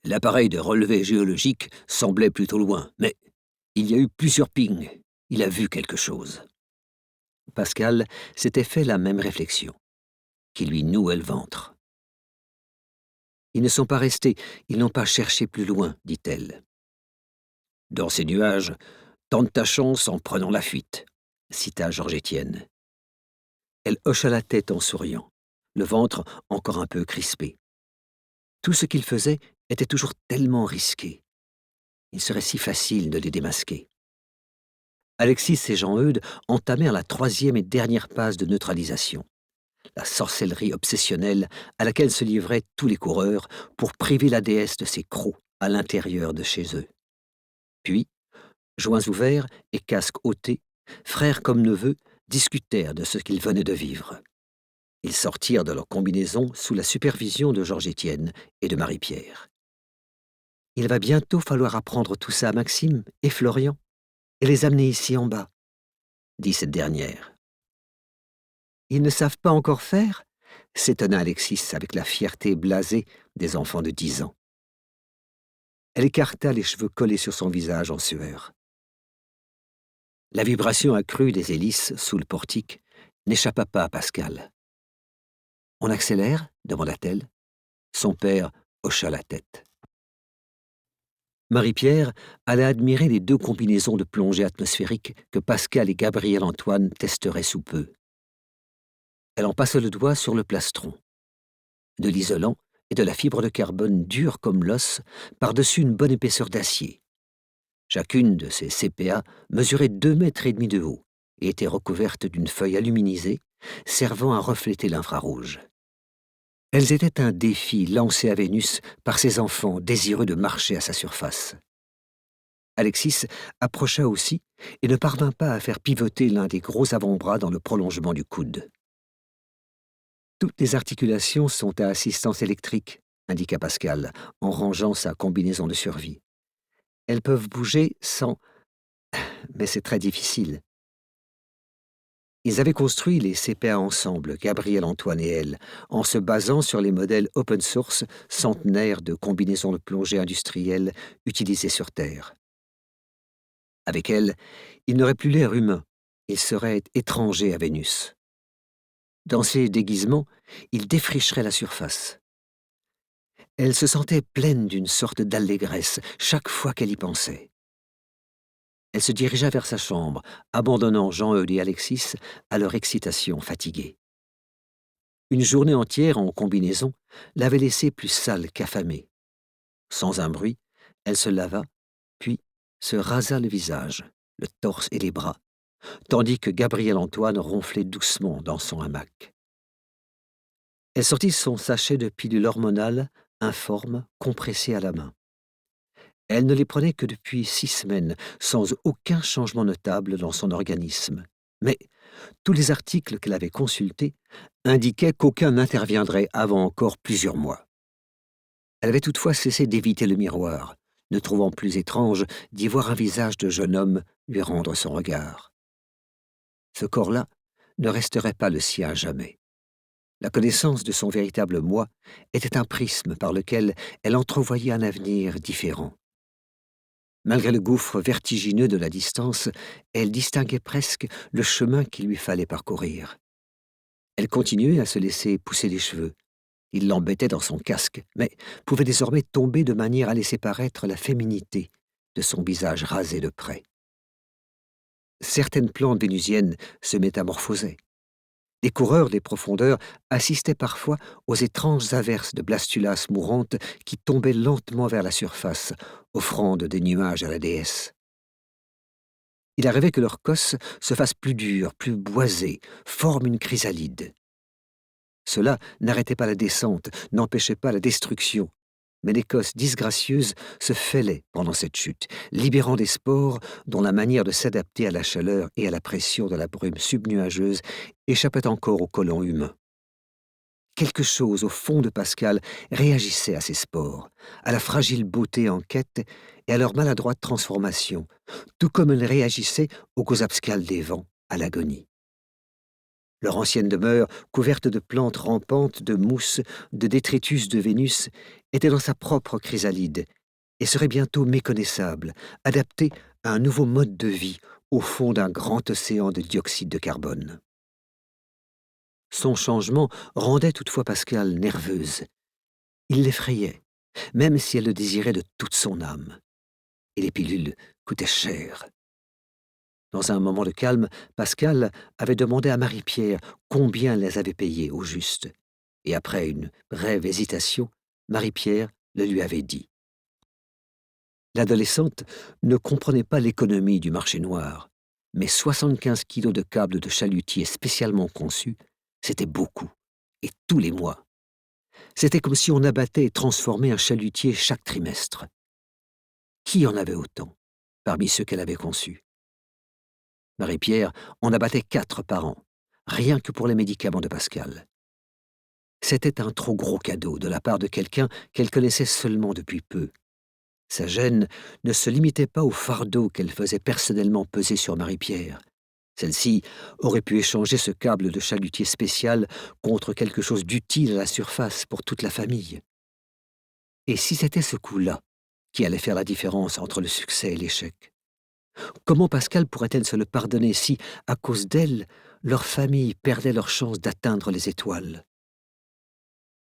L'appareil de relevé géologique semblait plutôt loin, mais il y a eu plusieurs pings. Il a vu quelque chose. Pascal s'était fait la même réflexion, qui lui nouait le ventre. Ils ne sont pas restés, ils n'ont pas cherché plus loin, dit-elle. Dans ces nuages, tente ta chance en prenant la fuite, cita Georges-Étienne. Elle hocha la tête en souriant, le ventre encore un peu crispé. Tout ce qu'il faisait était toujours tellement risqué. Il serait si facile de les démasquer. Alexis et Jean-Eudes entamèrent la troisième et dernière phase de neutralisation, la sorcellerie obsessionnelle à laquelle se livraient tous les coureurs pour priver la déesse de ses crocs à l'intérieur de chez eux. Puis, joints ouverts et casques ôtés, frères comme neveux discutèrent de ce qu'ils venaient de vivre. Ils sortirent de leur combinaison sous la supervision de Georges-Étienne et de Marie-Pierre. « Il va bientôt falloir apprendre tout ça à Maxime et Florian et les amener ici en bas, » dit cette dernière. « Ils ne savent pas encore faire ?» s'étonna Alexis avec la fierté blasée des enfants de 10 ans. Elle écarta les cheveux collés sur son visage en sueur. La vibration accrue des hélices sous le portique n'échappa pas à Pascal. « On accélère ?» demanda-t-elle. Son père hocha la tête. Marie-Pierre allait admirer les 2 combinaisons de plongée atmosphérique que Pascal et Gabriel-Antoine testeraient sous peu. Elle en passa le doigt sur le plastron. De l'isolant et de la fibre de carbone dure comme l'os par-dessus une bonne épaisseur d'acier. Chacune de ces CPA mesurait 2,5 mètres de haut et était recouverte d'une feuille aluminisée servant à refléter l'infrarouge. Elles étaient un défi lancé à Vénus par ses enfants désireux de marcher à sa surface. Alexis approcha aussi et ne parvint pas à faire pivoter l'un des gros avant-bras dans le prolongement du coude. Toutes les articulations sont à assistance électrique, indiqua Pascal, en rangeant sa combinaison de survie. Elles peuvent bouger sans... mais c'est très difficile. Ils avaient construit les CPA ensemble, Gabriel, Antoine et elle, en se basant sur les modèles open source centenaires de combinaisons de plongée industrielles utilisées sur Terre. Avec elle, ils n'auraient plus l'air humain, ils seraient étrangers à Vénus. Dans ces déguisements, ils défricheraient la surface. Elle se sentait pleine d'une sorte d'allégresse chaque fois qu'elle y pensait. Elle se dirigea vers sa chambre, abandonnant Jean-Eudes et Alexis à leur excitation fatiguée. Une journée entière en combinaison l'avait laissée plus sale qu'affamée. Sans un bruit, elle se lava, puis se rasa le visage, le torse et les bras, tandis que Gabriel-Antoine ronflait doucement dans son hamac. Elle sortit son sachet de pilules hormonales, informes, compressées à la main. Elle ne les prenait que depuis 6 semaines, sans aucun changement notable dans son organisme. Mais tous les articles qu'elle avait consultés indiquaient qu'aucun n'interviendrait avant encore plusieurs mois. Elle avait toutefois cessé d'éviter le miroir, ne trouvant plus étrange d'y voir un visage de jeune homme lui rendre son regard. Ce corps-là ne resterait pas le sien à jamais. La connaissance de son véritable moi était un prisme par lequel elle entrevoyait un avenir différent. Malgré le gouffre vertigineux de la distance, elle distinguait presque le chemin qu'il lui fallait parcourir. Elle continuait à se laisser pousser les cheveux. Il l'embêtait dans son casque, mais pouvait désormais tomber de manière à laisser paraître la féminité de son visage rasé de près. Certaines plantes vénusiennes se métamorphosaient. Les coureurs des profondeurs assistaient parfois aux étranges averses de blastulas mourantes qui tombaient lentement vers la surface, offrande des nuages à la déesse. Il arrivait que leur cosse se fasse plus dure, plus boisée, forme une chrysalide. Cela n'arrêtait pas la descente, n'empêchait pas la destruction, mais l'écosse disgracieuse se fêlait pendant cette chute, libérant des spores dont la manière de s'adapter à la chaleur et à la pression de la brume subnuageuse échappait encore au côlon humain. Quelque chose au fond de Pascal réagissait à ces spores, à la fragile beauté en quête et à leur maladroite transformation, tout comme elle réagissait aux causes abscales des vents, à l'agonie. Leur ancienne demeure, couverte de plantes rampantes, de mousse, de détritus de Vénus, était dans sa propre chrysalide et serait bientôt méconnaissable, adaptée à un nouveau mode de vie au fond d'un grand océan de dioxyde de carbone. Son changement rendait toutefois Pascal nerveuse. Il l'effrayait, même si elle le désirait de toute son âme. Et les pilules coûtaient cher. Dans un moment de calme, Pascal avait demandé à Marie-Pierre combien elle les avait payées au juste. Et après une brève hésitation, Marie-Pierre le lui avait dit. L'adolescente ne comprenait pas l'économie du marché noir, mais 75 kilos de câbles de chalutier spécialement conçus, c'était beaucoup, et tous les mois. C'était comme si on abattait et transformait un chalutier chaque trimestre. Qui en avait autant, parmi ceux qu'elle avait conçus? Marie-Pierre en abattait 4 par an, rien que pour les médicaments de Pascal. C'était un trop gros cadeau de la part de quelqu'un qu'elle connaissait seulement depuis peu. Sa gêne ne se limitait pas au fardeau qu'elle faisait personnellement peser sur Marie-Pierre. Celle-ci aurait pu échanger ce câble de chalutier spécial contre quelque chose d'utile à la surface pour toute la famille. Et si c'était ce coup-là qui allait faire la différence entre le succès et l'échec? Comment Pascal pourrait-elle se le pardonner si, à cause d'elle, leur famille perdait leur chance d'atteindre les étoiles?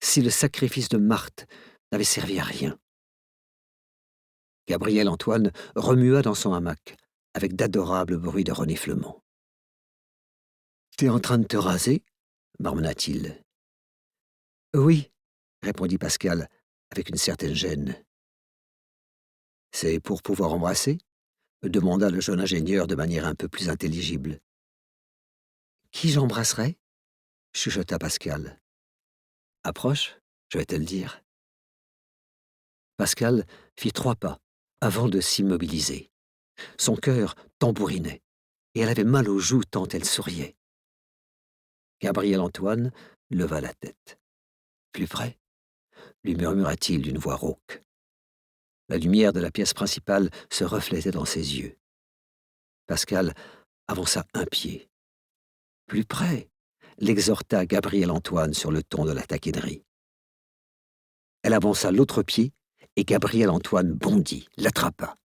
Si le sacrifice de Marthe n'avait servi à rien. Gabriel Antoine remua dans son hamac, avec d'adorables bruits de reniflement. « T'es en train de te raser ?» marmonna-t-il. « Oui, » répondit Pascal, avec une certaine gêne. « C'est pour pouvoir embrasser ?» demanda le jeune ingénieur de manière un peu plus intelligible. « Qui j'embrasserai ?» chuchota Pascal. « Approche, je vais te le dire. » Pascal fit 3 pas avant de s'immobiliser. Son cœur tambourinait, et elle avait mal aux joues tant elle souriait. Gabriel Antoine leva la tête. « Plus près ?» lui murmura-t-il d'une voix rauque. La lumière de la pièce principale se reflétait dans ses yeux. Pascal avança un pied. « Plus près !» l'exhorta Gabriel Antoine sur le ton de la taquinerie. Elle avança l'autre pied, et Gabriel Antoine bondit, l'attrapa.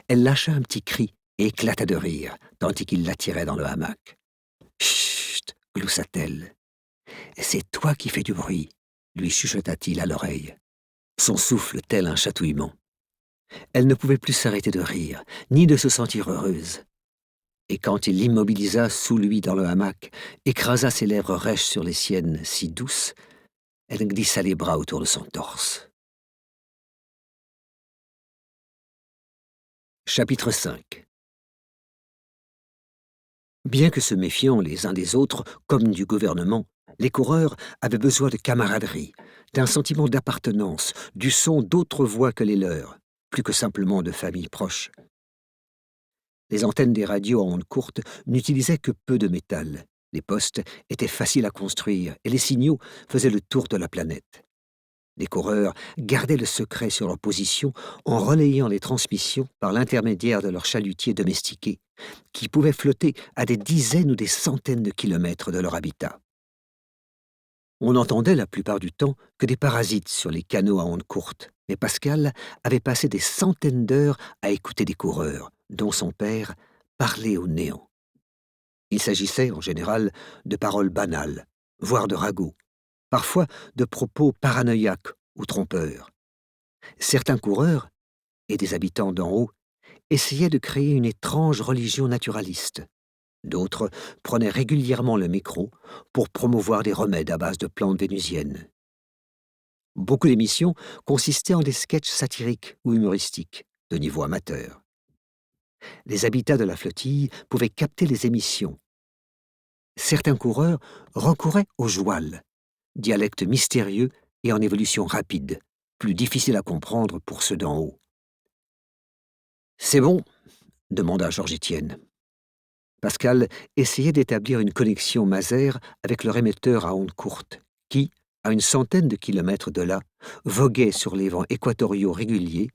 Elle lâcha un petit cri et éclata de rire, tandis qu'il l'attirait dans le hamac. « Chut !» gloussa-t-elle. « C'est toi qui fais du bruit !» lui chuchota-t-il à l'oreille, son souffle tel un chatouillement. Elle ne pouvait plus s'arrêter de rire, ni de se sentir heureuse. Et quand il l'immobilisa sous lui dans le hamac, écrasa ses lèvres rêches sur les siennes si douces, elle glissa les bras autour de son torse. Chapitre 5. Bien que se méfiant les uns des autres, comme du gouvernement, les coureurs avaient besoin de camaraderie, d'un sentiment d'appartenance, du son d'autres voix que les leurs, plus que simplement de familles proches. Les antennes des radios à ondes courtes n'utilisaient que peu de métal. Les postes étaient faciles à construire et les signaux faisaient le tour de la planète. Les coureurs gardaient le secret sur leur position en relayant les transmissions par l'intermédiaire de leurs chalutiers domestiqués, qui pouvaient flotter à des dizaines ou des centaines de kilomètres de leur habitat. On n'entendait la plupart du temps que des parasites sur les canaux à ondes courtes, mais Pascal avait passé des centaines d'heures à écouter des coureurs, dont son père, parler au néant. Il s'agissait, en général, de paroles banales, voire de ragots, parfois de propos paranoïaques ou trompeurs. Certains coureurs, et des habitants d'en haut, essayaient de créer une étrange religion naturaliste. D'autres prenaient régulièrement le micro pour promouvoir des remèdes à base de plantes vénusiennes. Beaucoup d'émissions consistaient en des sketchs satiriques ou humoristiques, de niveau amateur. Les habitats de la flottille pouvaient capter les émissions. Certains coureurs recouraient au joual, dialecte mystérieux et en évolution rapide, plus difficile à comprendre pour ceux d'en haut. « C'est bon ?» demanda Georges-Étienne. Pascal essayait d'établir une connexion masère avec leur émetteur à ondes courtes, qui, à une centaine de kilomètres de là, voguait sur les vents équatoriaux réguliers,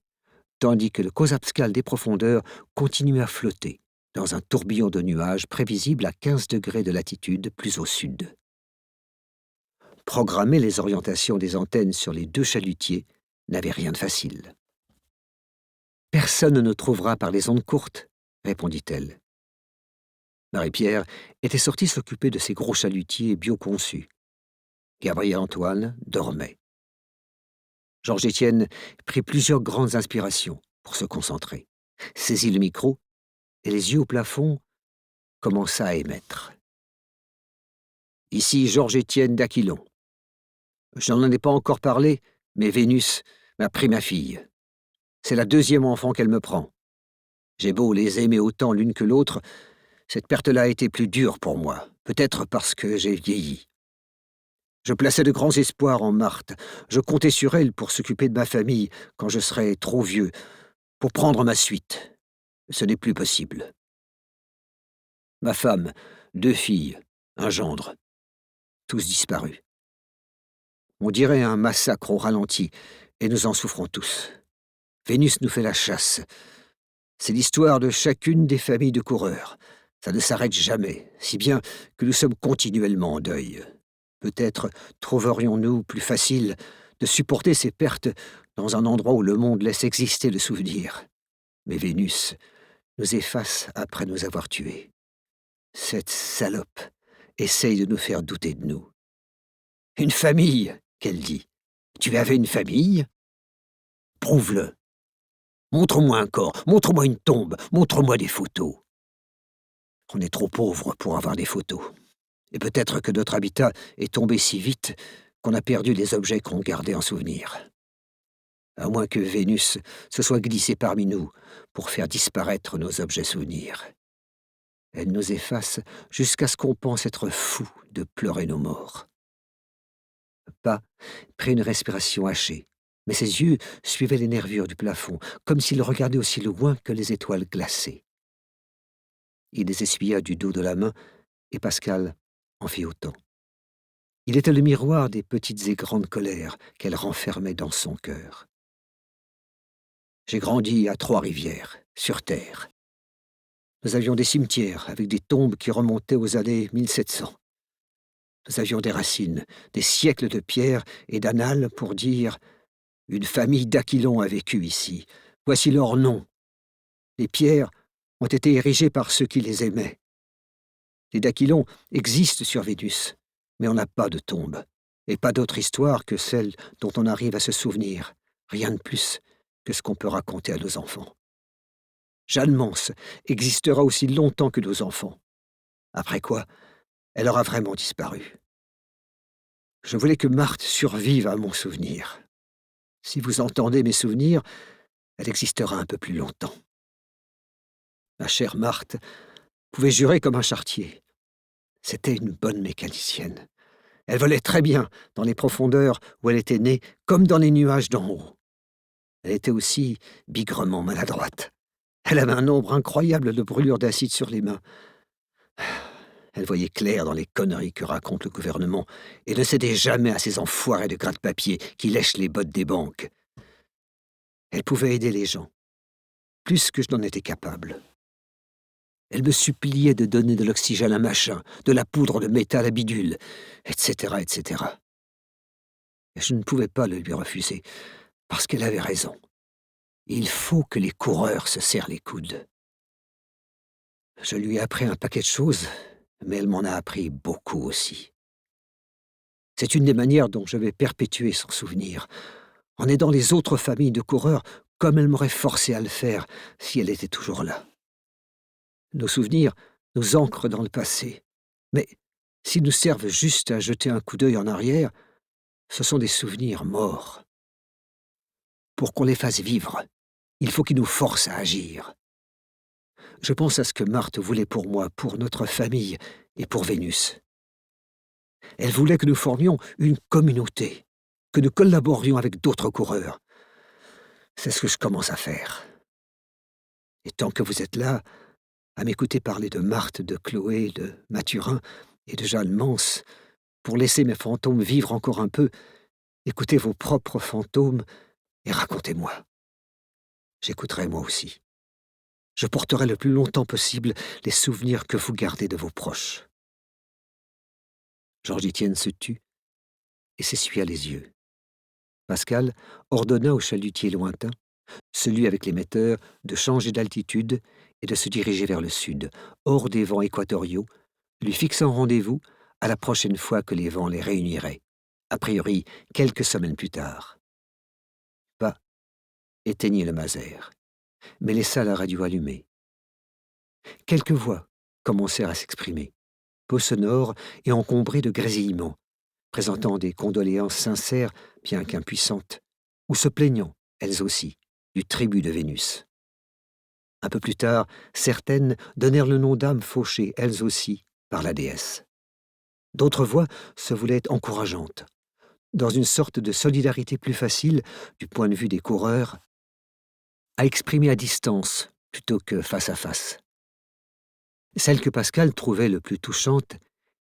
tandis que le Kozapskal des profondeurs continuait à flotter dans un tourbillon de nuages prévisible à 15 degrés de latitude plus au sud. Programmer les orientations des antennes sur les 2 chalutiers n'avait rien de facile. « Personne ne trouvera par les ondes courtes, » répondit-elle. Marie-Pierre était sortie s'occuper de ses gros chalutiers bioconçus. Gabriel Antoine dormait. Georges-Étienne prit plusieurs grandes inspirations pour se concentrer, saisit le micro et, les yeux au plafond, commença à émettre. « Ici Georges-Étienne d'Aquilon. Je n'en ai pas encore parlé, mais Vénus m'a pris ma fille. C'est la 2e enfant qu'elle me prend. J'ai beau les aimer autant l'une que l'autre, cette perte-là a été plus dure pour moi, peut-être parce que j'ai vieilli. Je plaçais de grands espoirs en Marthe. Je comptais sur elle pour s'occuper de ma famille quand je serai trop vieux, pour prendre ma suite. Ce n'est plus possible. Ma femme, 2 filles, un gendre, tous disparus. On dirait un massacre au ralenti, et nous en souffrons tous. Vénus nous fait la chasse. C'est l'histoire de chacune des familles de coureurs. Ça ne s'arrête jamais, si bien que nous sommes continuellement en deuil. Peut-être trouverions-nous plus facile de supporter ces pertes dans un endroit où le monde laisse exister le souvenir. Mais Vénus nous efface après nous avoir tués. Cette salope essaye de nous faire douter de nous. « Une famille !» qu'elle dit. « Tu avais une famille ?» Prouve-le. Montre-moi un corps, montre-moi une tombe, montre-moi des photos. On est trop pauvres pour avoir des photos. Et peut-être que notre habitat est tombé si vite qu'on a perdu les objets qu'on gardait en souvenir. À moins que Vénus se soit glissée parmi nous pour faire disparaître nos objets souvenirs. Elle nous efface jusqu'à ce qu'on pense être fou de pleurer nos morts. Pas prit une respiration hachée, mais ses yeux suivaient les nervures du plafond, comme s'il regardait aussi loin que les étoiles glacées. Il les essuya du dos de la main, et Pascal en fit autant. Il était le miroir des petites et grandes colères qu'elle renfermait dans son cœur. J'ai grandi à Trois-Rivières, sur Terre. Nous avions des cimetières avec des tombes qui remontaient aux années 1700. Nous avions des racines, des siècles de pierres et d'annales pour dire « Une famille d'Aquilons a vécu ici. Voici leur nom. » Les pierres ont été érigées par ceux qui les aimaient. Les d'Aquilons existent sur Vénus, mais on n'a pas de tombe, et pas d'autre histoire que celle dont on arrive à se souvenir, rien de plus que ce qu'on peut raconter à nos enfants. Jeanne Mance existera aussi longtemps que nos enfants. Après quoi, elle aura vraiment disparu. Je voulais que Marthe survive à mon souvenir. Si vous entendez mes souvenirs, elle existera un peu plus longtemps. Ma chère Marthe pouvait jurer comme un charretier. C'était une bonne mécanicienne. Elle volait très bien dans les profondeurs où elle était née, comme dans les nuages d'en haut. Elle était aussi bigrement maladroite. Elle avait un nombre incroyable de brûlures d'acide sur les mains. Elle voyait clair dans les conneries que raconte le gouvernement et ne cédait jamais à ces enfoirés de gratte-papier qui lèchent les bottes des banques. Elle pouvait aider les gens, plus que je n'en étais capable. Elle me suppliait de donner de l'oxygène à machin, de la poudre de métal à bidule, etc., etc. Et je ne pouvais pas le lui refuser, parce qu'elle avait raison. Il faut que les coureurs se serrent les coudes. Je lui ai appris un paquet de choses, mais elle m'en a appris beaucoup aussi. C'est une des manières dont je vais perpétuer son souvenir, en aidant les autres familles de coureurs comme elle m'aurait forcé à le faire si elle était toujours là. Nos souvenirs nous ancrent dans le passé, mais s'ils nous servent juste à jeter un coup d'œil en arrière, ce sont des souvenirs morts. Pour qu'on les fasse vivre, il faut qu'ils nous forcent à agir. Je pense à ce que Marthe voulait pour moi, pour notre famille et pour Vénus. Elle voulait que nous formions une communauté, que nous collaborions avec d'autres coureurs. C'est ce que je commence à faire. Et tant que vous êtes là, à m'écouter parler de Marthe, de Chloé, de Mathurin et de Jeanne Mance, pour laisser mes fantômes vivre encore un peu, écoutez vos propres fantômes et racontez-moi. J'écouterai moi aussi. Je porterai le plus longtemps possible les souvenirs que vous gardez de vos proches. Georges-Étienne se tut et s'essuya les yeux. Pascal ordonna au chalutier lointain, celui avec l'émetteur, de changer d'altitude et de se diriger vers le sud, hors des vents équatoriaux, lui fixant rendez-vous à la prochaine fois que les vents les réuniraient, a priori quelques semaines plus tard. Pas éteignit le maser, mais laissa la radio allumée. Quelques voix commencèrent à s'exprimer, peu sonores et encombrées de grésillements, présentant des condoléances sincères bien qu'impuissantes, ou se plaignant, elles aussi, du tribut de Vénus. Un peu plus tard, certaines donnèrent le nom d'âmes fauchées, elles aussi, par la déesse. D'autres voix se voulaient encourageantes, dans une sorte de solidarité plus facile, du point de vue des coureurs, à exprimer à distance plutôt que face à face. Celle que Pascal trouvait le plus touchante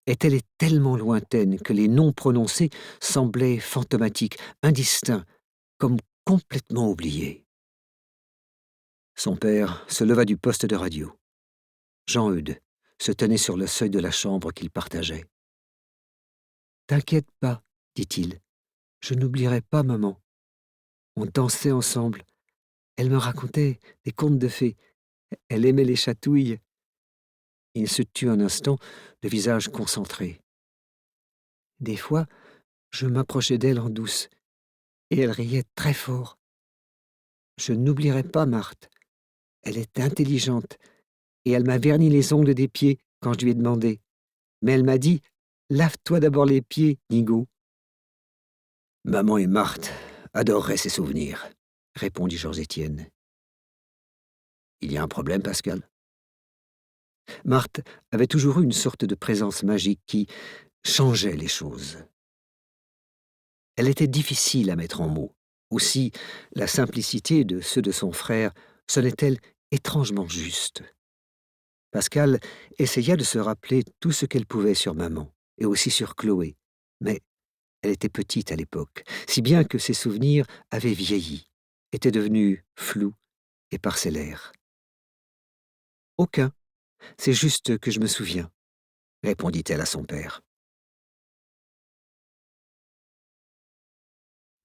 est-elle tellement lointaine que les noms prononcés semblaient fantomatiques, indistincts, comme complètement oubliés. Son père se leva du poste de radio. Jean-Eudes se tenait sur le seuil de la chambre qu'il partageait. « T'inquiète pas, dit-il, je n'oublierai pas maman. On dansait ensemble. Elle me racontait des contes de fées. Elle aimait les chatouilles. » Il se tut un instant, le visage concentré. « Des fois, je m'approchais d'elle en douce, et elle riait très fort. Je n'oublierai pas Marthe. Elle est intelligente et elle m'a verni les ongles des pieds quand je lui ai demandé. Mais elle m'a dit « Lave-toi d'abord les pieds, Nigo. » Maman et Marthe adoreraient ces souvenirs, répondit Georges-Étienne. Il y a un problème, Pascal? Marthe avait toujours eu une sorte de présence magique qui changeait les choses. Elle était difficile à mettre en mots. Aussi, la simplicité de ceux de son frère sonnait-elle étrangement juste. Pascal essaya de se rappeler tout ce qu'elle pouvait sur maman, et aussi sur Chloé, mais elle était petite à l'époque, si bien que ses souvenirs avaient vieilli, étaient devenus flous et parcellaires. Aucun, c'est juste que je me souviens, répondit-elle à son père.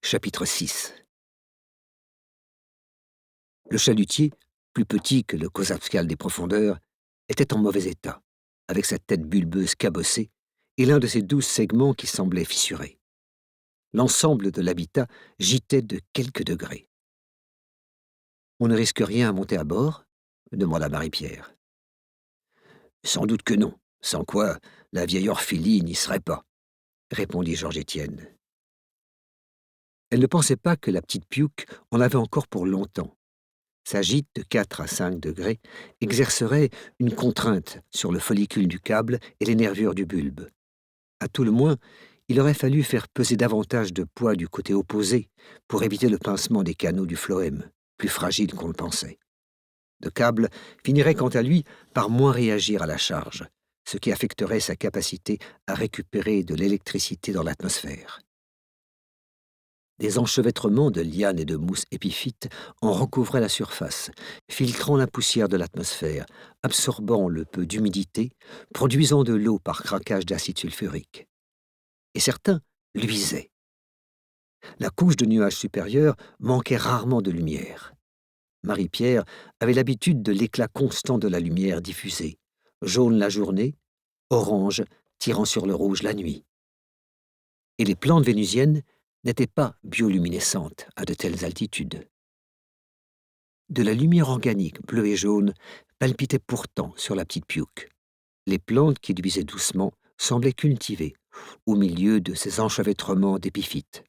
Chapitre 6. Le chalutier, plus petit que le Kozapskal des profondeurs, était en mauvais état, avec sa tête bulbeuse cabossée et l'un de ses 12 segments qui semblaient fissurés. L'ensemble de l'habitat gîtait de quelques degrés. « On ne risque rien à monter à bord ?» demanda Marie-Pierre. « Sans doute que non, sans quoi la vieille Orphélie n'y serait pas, » répondit Georges-Étienne. Elle ne pensait pas que la petite Piouk en avait encore pour longtemps. Sa gîte de 4 à 5 degrés exercerait une contrainte sur le follicule du câble et les nervures du bulbe. À tout le moins, il aurait fallu faire peser davantage de poids du côté opposé pour éviter le pincement des canaux du phloème, plus fragile qu'on le pensait. Le câble finirait quant à lui par moins réagir à la charge, ce qui affecterait sa capacité à récupérer de l'électricité dans l'atmosphère. Des enchevêtrements de lianes et de mousse épiphyte en recouvraient la surface, filtrant la poussière de l'atmosphère, absorbant le peu d'humidité, produisant de l'eau par craquage d'acide sulfurique. Et certains luisaient. La couche de nuages supérieurs manquait rarement de lumière. Marie-Pierre avait l'habitude de l'éclat constant de la lumière diffusée, jaune la journée, orange tirant sur le rouge la nuit. Et les plantes vénusiennes n'étaient pas bioluminescentes à de telles altitudes. De la lumière organique bleue et jaune palpitait pourtant sur la petite Piouk. Les plantes qui luisaient doucement semblaient cultivées au milieu de ces enchevêtrements d'épiphytes.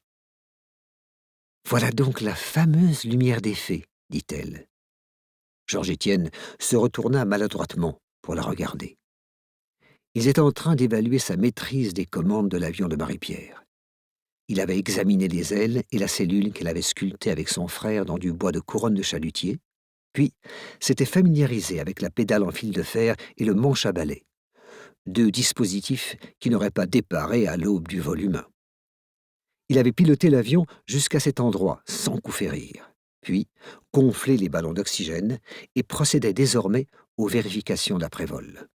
« Voilà donc la fameuse lumière des fées, » dit-elle. Georges-Étienne se retourna maladroitement pour la regarder. Ils étaient en train d'évaluer sa maîtrise des commandes de l'avion de Marie-Pierre. Il avait examiné les ailes et la cellule qu'elle avait sculptée avec son frère dans du bois de couronne de chalutier, puis s'était familiarisé avec la pédale en fil de fer et le manche à balai, 2 dispositifs qui n'auraient pas déparé à l'aube du vol humain. Il avait piloté l'avion jusqu'à cet endroit sans coup férir, puis gonflé les ballons d'oxygène et procédait désormais aux vérifications d'après-vol.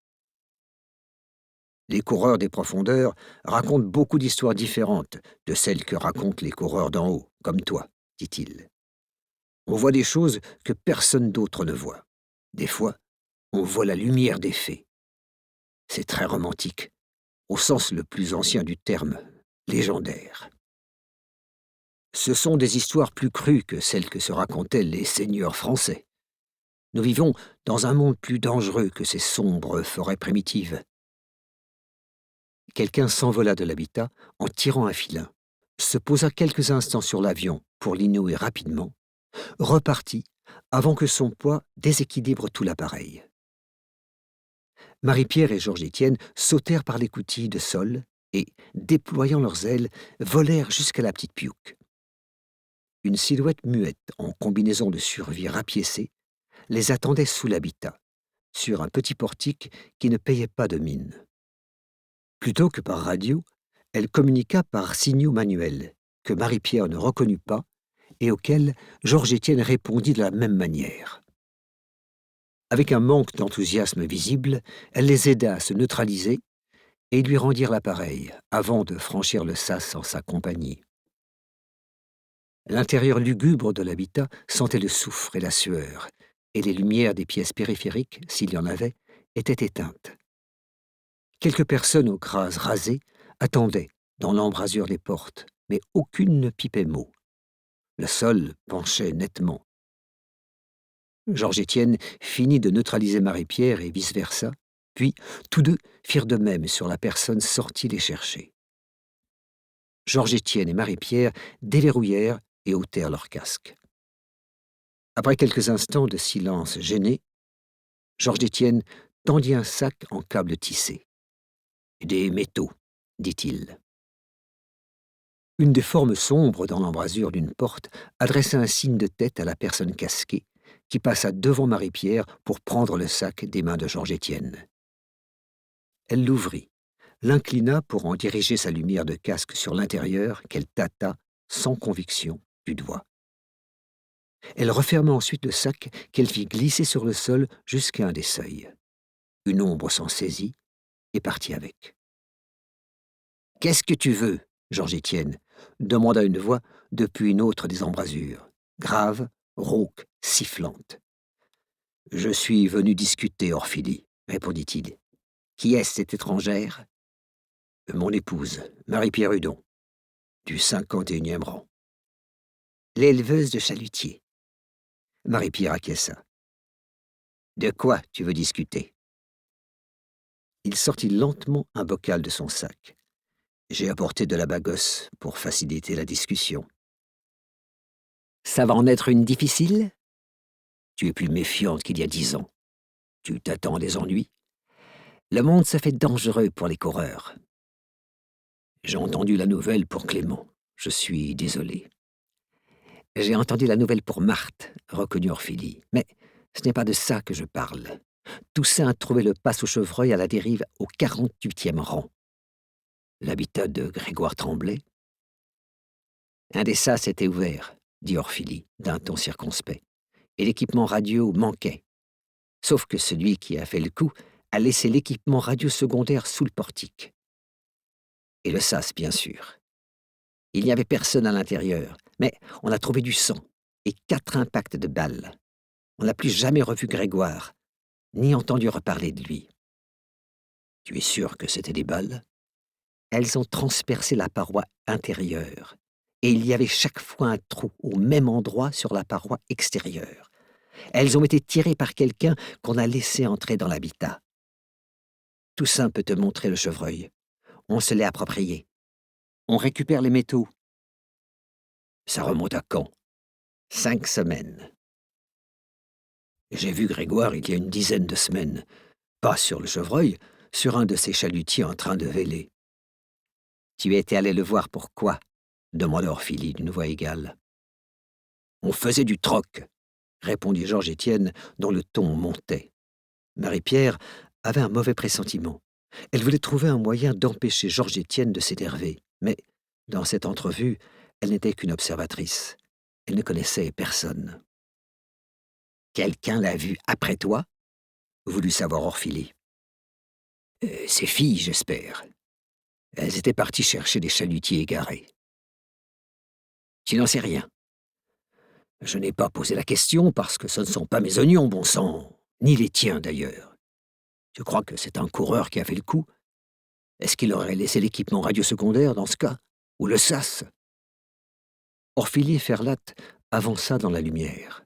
Les coureurs des profondeurs racontent beaucoup d'histoires différentes de celles que racontent les coureurs d'en haut, comme toi, dit-il. On voit des choses que personne d'autre ne voit. Des fois, on voit la lumière des fées. C'est très romantique, au sens le plus ancien du terme, légendaire. Ce sont des histoires plus crues que celles que se racontaient les seigneurs français. Nous vivons dans un monde plus dangereux que ces sombres forêts primitives. Quelqu'un s'envola de l'habitat en tirant un filin, se posa quelques instants sur l'avion pour l'innouer rapidement, repartit avant que son poids déséquilibre tout l'appareil. Marie-Pierre et Georges-Étienne sautèrent par l'écoutille de sol et, déployant leurs ailes, volèrent jusqu'à la petite Piouk. Une silhouette muette en combinaison de survie rapiécée les attendait sous l'habitat, sur un petit portique qui ne payait pas de mine. Plutôt que par radio, elle communiqua par signaux manuels, que Marie-Pierre ne reconnut pas et auxquels Georges-Étienne répondit de la même manière. Avec un manque d'enthousiasme visible, elle les aida à se neutraliser et ils lui rendirent l'appareil avant de franchir le sas en sa compagnie. L'intérieur lugubre de l'habitat sentait le soufre et la sueur, et les lumières des pièces périphériques, s'il y en avait, étaient éteintes. Quelques personnes aux crânes rasés attendaient dans l'embrasure des portes, mais aucune ne pipait mot. Le sol penchait nettement, Georges-Étienne finit de neutraliser Marie-Pierre et vice-versa, puis tous deux firent de même sur la personne sortie les chercher. Georges-Étienne et Marie-Pierre déverrouillèrent et ôtèrent leurs casques. Après quelques instants de silence gêné, Georges-Étienne tendit un sac en câble tissé. « Des métaux, dit-il. » Une des formes sombres dans l'embrasure d'une porte adressa un signe de tête à la personne casquée, qui passa devant Marie-Pierre pour prendre le sac des mains de Georges-Étienne. Elle l'ouvrit, l'inclina pour en diriger sa lumière de casque sur l'intérieur qu'elle tâta, sans conviction, du doigt. Elle referma ensuite le sac qu'elle fit glisser sur le sol jusqu'à un des seuils. Une ombre s'en saisit et partit avec. « Qu'est-ce que tu veux, Georges-Étienne » demanda une voix depuis une autre des embrasures, grave, rauque, sifflante. « Je suis venu discuter, Orphilie, » répondit-il. « Qui est cette étrangère ?»« Mon épouse, Marie-Pierre Hudon, du 51e rang. »« L'éleveuse de chalutiers. » Marie-Pierre acquiesça. « De quoi tu veux discuter ?» Il sortit lentement un bocal de son sac. « J'ai apporté de la bagosse pour faciliter la discussion. »« Ça va en être une difficile ? Tu es plus méfiante qu'il y a 10 ans. Tu t'attends à des ennuis. Le monde se fait dangereux pour les coureurs. J'ai entendu la nouvelle pour Clément. Je suis désolé. J'ai entendu la nouvelle pour Marthe, reconnut Orphilie. Mais ce n'est pas de ça que je parle. Toussaint a trouvé le passe au chevreuil à la dérive au 48e rang. L'habitat de Grégoire Tremblay. Un des sas était ouvert, dit Orphilie, d'un ton circonspect, et l'équipement radio manquait. Sauf que celui qui a fait le coup a laissé l'équipement radio secondaire sous le portique. Et le sas, bien sûr. Il n'y avait personne à l'intérieur, mais on a trouvé du sang et 4 impacts de balles. On n'a plus jamais revu Grégoire, ni entendu reparler de lui. Tu es sûr que c'était des balles ? Elles ont transpercé la paroi intérieure, et il y avait chaque fois un trou au même endroit sur la paroi extérieure. Elles ont été tirées par quelqu'un qu'on a laissé entrer dans l'habitat. Toussaint peut te montrer le chevreuil. On se l'est approprié. On récupère les métaux. Ça remonte à quand ? 5 semaines. J'ai vu Grégoire il y a une dizaine de semaines. Pas sur le chevreuil, sur un de ces chalutiers en train de véler. Tu étais allé le voir pourquoi ? Demanda Orphilie d'une voix égale. On faisait du troc, répondit Georges-Étienne dont le ton montait. Marie-Pierre avait un mauvais pressentiment. Elle voulait trouver un moyen d'empêcher Georges-Étienne de s'énerver, mais dans cette entrevue, elle n'était qu'une observatrice. Elle ne connaissait personne. « Quelqu'un l'a vu après toi ?» voulut savoir Orphilie. « Ces filles, j'espère. Elles étaient parties chercher des chalutiers égarés. » « Tu n'en sais rien. » « Je n'ai pas posé la question parce que ce ne sont pas mes oignons, bon sang, ni les tiens d'ailleurs. Tu crois que c'est un coureur qui a fait le coup ? Est-ce qu'il aurait laissé l'équipement radiosecondaire dans ce cas ? Ou le sas ?» Orphilie Ferlatte avança dans la lumière.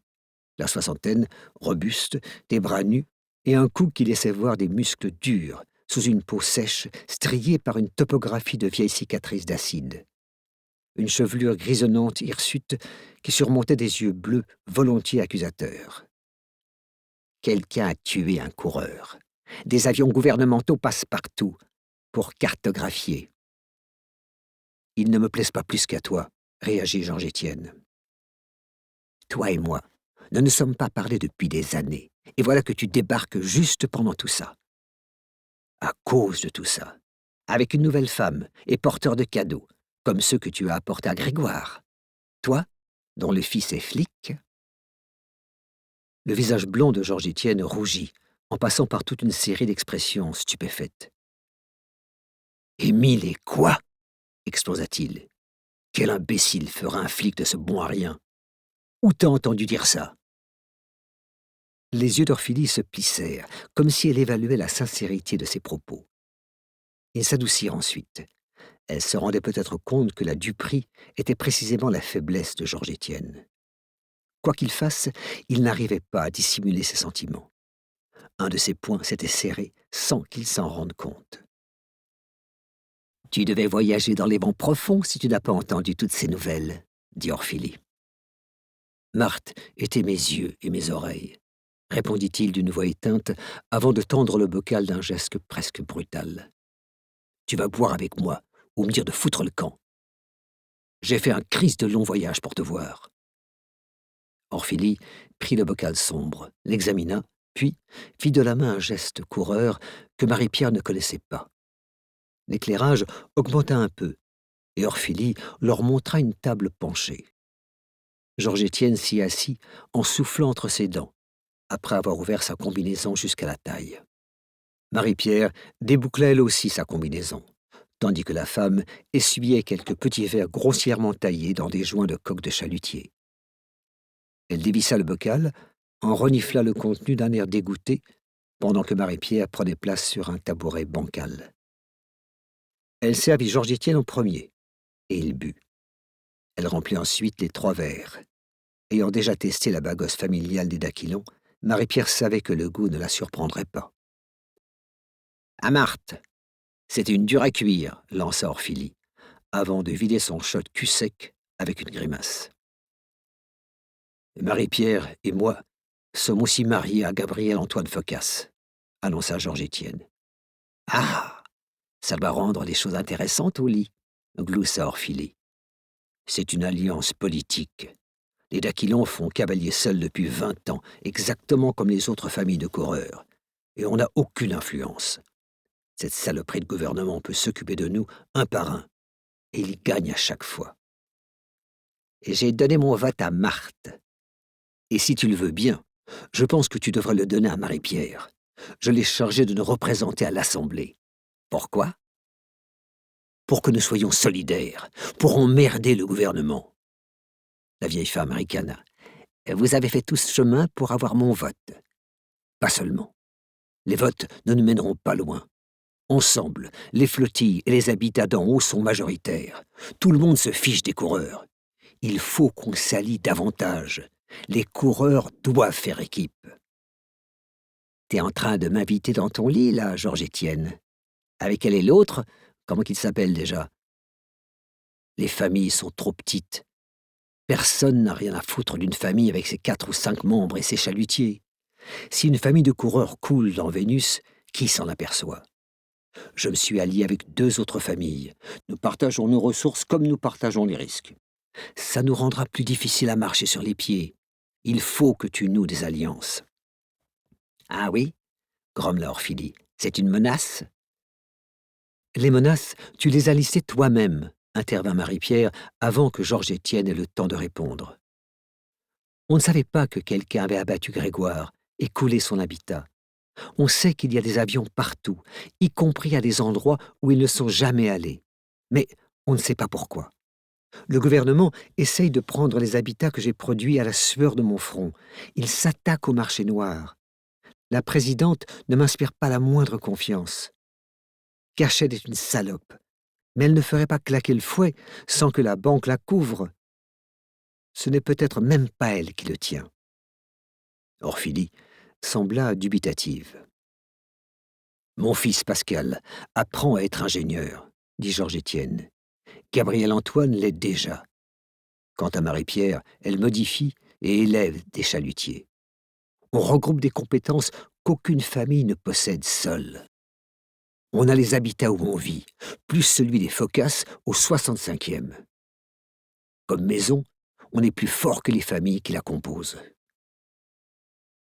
La soixantaine, robuste, des bras nus, et un cou qui laissait voir des muscles durs, sous une peau sèche, striée par une topographie de vieilles cicatrices d'acide. Une chevelure grisonnante hirsute qui surmontait des yeux bleus volontiers accusateurs. Quelqu'un a tué un coureur. Des avions gouvernementaux passent partout pour cartographier. Ils ne me plaisent pas plus qu'à toi, réagit Georges-Étienne. Toi et moi, ne nous sommes pas parlé depuis des années, et voilà que tu débarques juste pendant tout ça. À cause de tout ça, avec une nouvelle femme et porteur de cadeaux, comme ceux que tu as apportés à Grégoire. Toi, dont le fils est flic. Le visage blond de Georges-Étienne rougit, en passant par toute une série d'expressions stupéfaites. « Émile et quoi ?» explosa-t-il. « Quel imbécile fera un flic de ce bon à rien ? Où t'as entendu dire ça ?» Les yeux d'Orphilie se plissèrent, comme si elle évaluait la sincérité de ses propos. Ils s'adoucirent ensuite. Elle se rendait peut-être compte que la duperie était précisément la faiblesse de Georges-Étienne. Quoi qu'il fasse, il n'arrivait pas à dissimuler ses sentiments. Un de ses poings s'était serré sans qu'il s'en rende compte. « Tu devais voyager dans les vents profonds si tu n'as pas entendu toutes ces nouvelles, » dit Orphilie. « Marthe était mes yeux et mes oreilles, » répondit-il d'une voix éteinte avant de tendre le bocal d'un geste presque brutal. « Tu vas boire avec moi ou me dire de foutre le camp. J'ai fait un Christ de long voyage pour te voir. » Orphilie prit le bocal sombre, l'examina, puis fit de la main un geste coureur que Marie-Pierre ne connaissait pas. L'éclairage augmenta un peu, et Orphilie leur montra une table penchée. Georges-Étienne s'y assit en soufflant entre ses dents, après avoir ouvert sa combinaison jusqu'à la taille. Marie-Pierre déboucla elle aussi sa combinaison, tandis que la femme essuyait quelques petits verres grossièrement taillés dans des joints de coque de chalutier. Elle dévissa le bocal, en renifla le contenu d'un air dégoûté, pendant que Marie-Pierre prenait place sur un tabouret bancal. Elle servit Georges-Étienne en premier, et il but. Elle remplit ensuite les 3 verres. Ayant déjà testé la bagosse familiale des Dacquilons, Marie-Pierre savait que le goût ne la surprendrait pas. « À Marthe, c'était une dure à cuire, » lança Orphilie, avant de vider son shot cul sec avec une grimace. « Marie-Pierre et moi sommes aussi mariés à Gabriel-Antoine Phocas, » annonça Georges-Étienne. « Ah, ça va rendre les choses intéressantes au lit, » gloussa Orphilie. « C'est une alliance politique. Les Dacquilons font cavalier seul depuis 20 ans, exactement comme les autres familles de coureurs, et on n'a aucune influence. Cette saloperie de gouvernement peut s'occuper de nous un par un, et il gagne à chaque fois. Et j'ai donné mon vote à Marthe. Et si tu le veux bien, je pense que tu devrais le donner à Marie-Pierre. Je l'ai chargée de nous représenter à l'Assemblée. Pourquoi? Pour que nous soyons solidaires, pour emmerder le gouvernement. » La vieille femme ricana. « Vous avez fait tout ce chemin pour avoir mon vote. Pas seulement. Les votes ne nous mèneront pas loin. Ensemble, les flottilles et les habitats d'en haut sont majoritaires. Tout le monde se fiche des coureurs. Il faut qu'on s'allie davantage. Les coureurs doivent faire équipe. » « T'es en train de m'inviter dans ton lit, là, Georges-Étienne. Avec elle et l'autre, comment qu'il s'appelle déjà? Les familles sont trop petites. Personne n'a rien à foutre d'une famille avec ses 4 ou 5 membres et ses chalutiers. Si une famille de coureurs coule dans Vénus, qui s'en aperçoit? Je me suis allié avec 2 autres familles. Nous partageons nos ressources comme nous partageons les risques. Ça nous rendra plus difficile à marcher sur les pieds. Il faut que tu noues des alliances. »« Ah oui ?» grommela Orphilie. « C'est une menace ?»« Les menaces, tu les as listées toi-même, » intervint Marie-Pierre avant que Georges-Étienne ait le temps de répondre. On ne savait pas que quelqu'un avait abattu Grégoire et coulé son habitat. On sait qu'il y a des avions partout, y compris à des endroits où ils ne sont jamais allés. Mais on ne sait pas pourquoi. Le gouvernement essaye de prendre les habitats que j'ai produits à la sueur de mon front. Il s'attaque au marché noir. La présidente ne m'inspire pas la moindre confiance. Cachette est une salope, mais elle ne ferait pas claquer le fouet sans que la banque la couvre. Ce n'est peut-être même pas elle qui le tient. » Orphilie sembla dubitative. « Mon fils Pascal apprend à être ingénieur, » dit Georges-Étienne. « Gabriel-Antoine l'est déjà. Quant à Marie-Pierre, elle modifie et élève des chalutiers. On regroupe des compétences qu'aucune famille ne possède seule. On a les habitats où on vit, plus celui des Phocas au 65e. Comme maison, on est plus fort que les familles qui la composent. »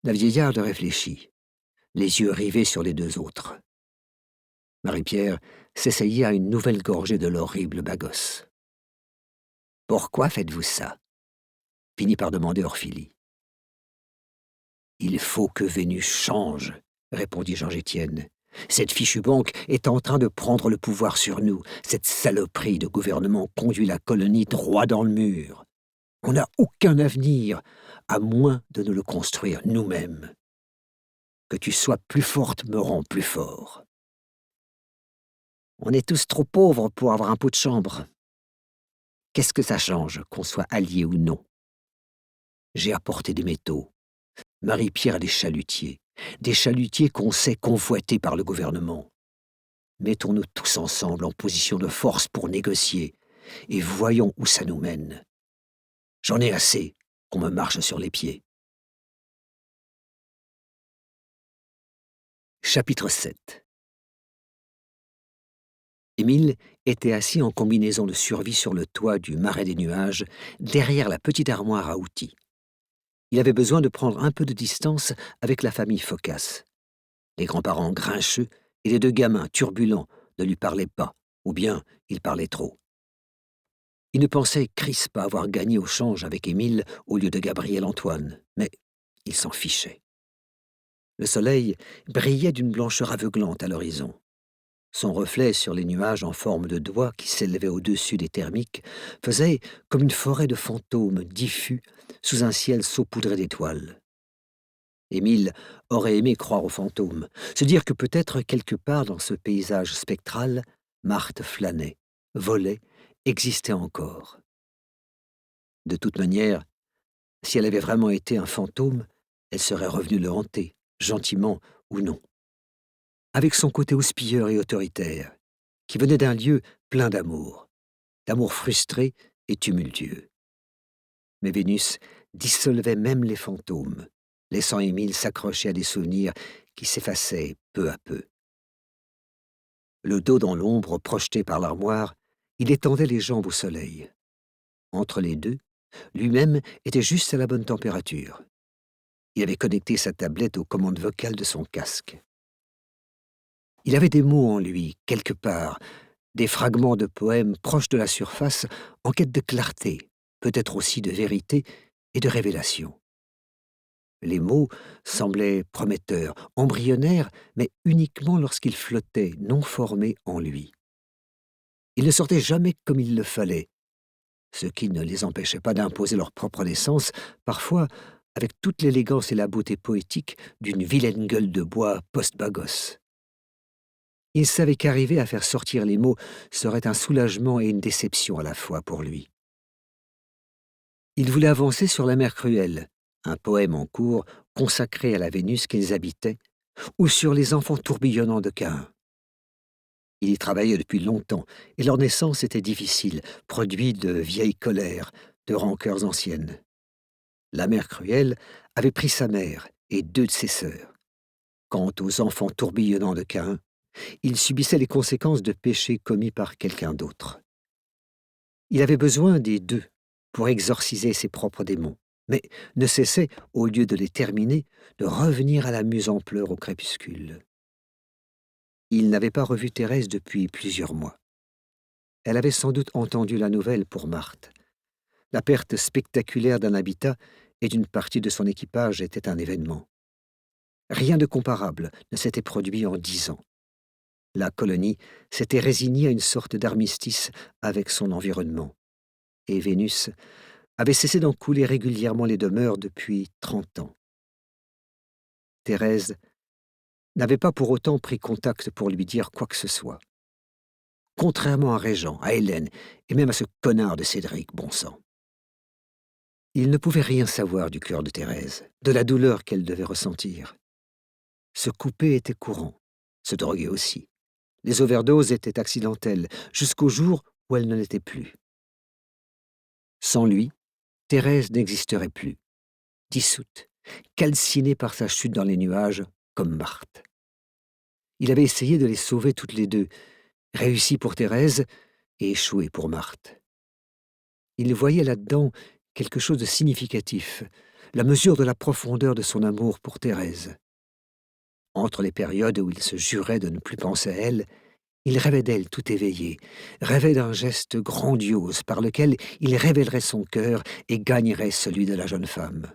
La vieillarde réfléchit, les yeux rivés sur les 2 autres. Marie-Pierre s'essayait à une nouvelle gorgée de l'horrible bagosse. « Pourquoi faites-vous ça ?» finit par demander Orphilie. « Il faut que Vénus change, » répondit Georges-Étienne. « Cette fichue banque est en train de prendre le pouvoir sur nous. Cette saloperie de gouvernement conduit la colonie droit dans le mur. On n'a aucun avenir, à moins de nous le construire nous-mêmes. Que tu sois plus forte me rend plus fort. On est tous trop pauvres pour avoir un pot de chambre. Qu'est-ce que ça change, qu'on soit alliés ou non? J'ai apporté des métaux. Marie-Pierre a des chalutiers qu'on sait convoités par le gouvernement. Mettons-nous tous ensemble en position de force pour négocier, et voyons où ça nous mène. J'en ai assez qu'on me marche sur les pieds. Chapitre 7. Émile était assis en combinaison de survie sur le toit du Marais des Nuages, derrière la petite armoire à outils. Il avait besoin de prendre un peu de distance avec la famille Phocas. Les grands-parents grincheux et les 2 gamins turbulents ne lui parlaient pas, ou bien ils parlaient trop. Il ne pensait crisp pas avoir gagné au change avec Émile au lieu de Gabriel Antoine, mais il s'en fichait. Le soleil brillait d'une blancheur aveuglante à l'horizon. Son reflet sur les nuages en forme de doigts qui s'élevaient au-dessus des thermiques faisait comme une forêt de fantômes diffus sous un ciel saupoudré d'étoiles. Émile aurait aimé croire aux fantômes, se dire que peut-être quelque part dans ce paysage spectral, Marthe flânait, volait, existait encore. De toute manière, si elle avait vraiment été un fantôme, elle serait revenue le hanter, gentiment ou non. Avec son côté houspilleur et autoritaire, qui venait d'un lieu plein d'amour frustré et tumultueux. Mais Vénus dissolvait même les fantômes, laissant Émile s'accrocher à des souvenirs qui s'effaçaient peu à peu. Le dos dans l'ombre projeté par l'armoire, il étendait les jambes au soleil. Entre les deux, lui-même était juste à la bonne température. Il avait connecté sa tablette aux commandes vocales de son casque. Il avait des mots en lui, quelque part, des fragments de poèmes proches de la surface, en quête de clarté, peut-être aussi de vérité et de révélation. Les mots semblaient prometteurs, embryonnaires, mais uniquement lorsqu'ils flottaient, non formés en lui. Ils ne sortaient jamais comme il le fallait, ce qui ne les empêchait pas d'imposer leur propre naissance, parfois avec toute l'élégance et la beauté poétique d'une vilaine gueule de bois post-bagos. Il savait qu'arriver à faire sortir les mots serait un soulagement et une déception à la fois pour lui. Il voulait avancer sur La mer cruelle, un poème en cours consacré à la Vénus qu'ils habitaient, ou sur Les enfants tourbillonnants de Caïn. Il y travaillait depuis longtemps, et leur naissance était difficile, produit de vieilles colères, de rancœurs anciennes. La mer cruelle avait pris sa mère et 2 de ses sœurs. Quant aux enfants tourbillonnants de Caïn, il subissait les conséquences de péchés commis par quelqu'un d'autre. Il avait besoin des 2 pour exorciser ses propres démons, mais ne cessait, au lieu de les terminer, de revenir à la muse en pleurs au crépuscule. Il n'avait pas revu Thérèse depuis plusieurs mois. Elle avait sans doute entendu la nouvelle pour Marthe. La perte spectaculaire d'un habitat et d'une partie de son équipage était un événement. Rien de comparable ne s'était produit en 10 ans. La colonie s'était résignée à une sorte d'armistice avec son environnement. Et Vénus avait cessé d'en couler régulièrement les demeures depuis 30 ans. Thérèse n'avait pas pour autant pris contact pour lui dire quoi que ce soit. Contrairement à Régent, à Hélène et même à ce connard de Cédric, bon sang. Il ne pouvait rien savoir du cœur de Thérèse, de la douleur qu'elle devait ressentir. Se couper était courant, se droguer aussi. Les overdoses étaient accidentelles, jusqu'au jour où elle ne l'était plus. Sans lui, Thérèse n'existerait plus, dissoute, calcinée par sa chute dans les nuages, comme Marthe. Il avait essayé de les sauver toutes les 2, réussi pour Thérèse et échoué pour Marthe. Il voyait là-dedans quelque chose de significatif, la mesure de la profondeur de son amour pour Thérèse. Entre les périodes où il se jurait de ne plus penser à elle, il rêvait d'elle tout éveillé, rêvait d'un geste grandiose par lequel il révélerait son cœur et gagnerait celui de la jeune femme.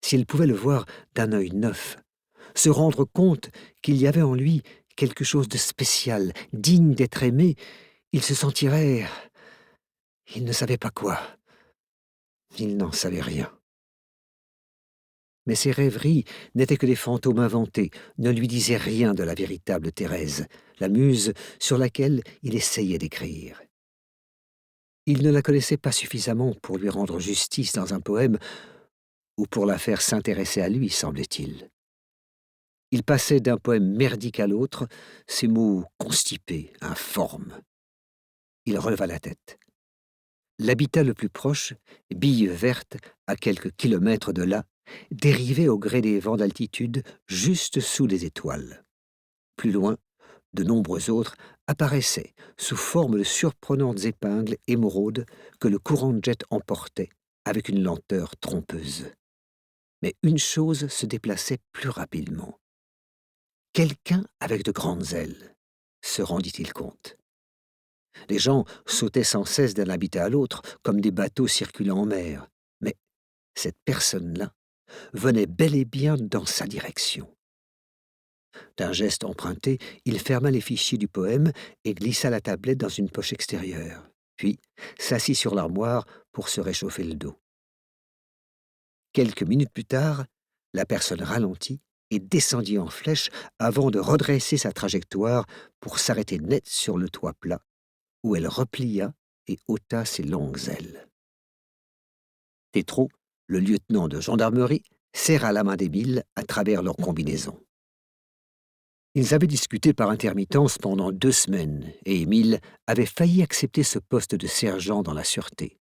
Si elle pouvait le voir d'un œil neuf, se rendre compte qu'il y avait en lui quelque chose de spécial, digne d'être aimé, il se sentirait... Il ne savait pas quoi. Il n'en savait rien. Mais ses rêveries n'étaient que des fantômes inventés, ne lui disaient rien de la véritable Thérèse, la muse sur laquelle il essayait d'écrire. Il ne la connaissait pas suffisamment pour lui rendre justice dans un poème ou pour la faire s'intéresser à lui, semblait-il. Il passait d'un poème merdique à l'autre, ses mots constipés, informes. Il releva la tête. L'habitat le plus proche, Bille Verte, à quelques kilomètres de là, dérivait au gré des vents d'altitude juste sous les étoiles. Plus loin, de nombreux autres apparaissaient sous forme de surprenantes épingles émeraudes que le courant de jet emportait avec une lenteur trompeuse. Mais une chose se déplaçait plus rapidement. Quelqu'un avec de grandes ailes, se rendit-il compte. Les gens sautaient sans cesse d'un habitat à l'autre, comme des bateaux circulant en mer. Mais cette personne-là venait bel et bien dans sa direction. D'un geste emprunté, il ferma les fichiers du poème et glissa la tablette dans une poche extérieure, puis s'assit sur l'armoire pour se réchauffer le dos. Quelques minutes plus tard, la personne ralentit et descendit en flèche avant de redresser sa trajectoire pour s'arrêter net sur le toit plat, où elle replia et ôta ses longues ailes. Tétro, le lieutenant de gendarmerie, serra la main d'Émile à travers leur combinaison. Ils avaient discuté par intermittence pendant 2 semaines, et Émile avait failli accepter ce poste de sergent dans la sûreté.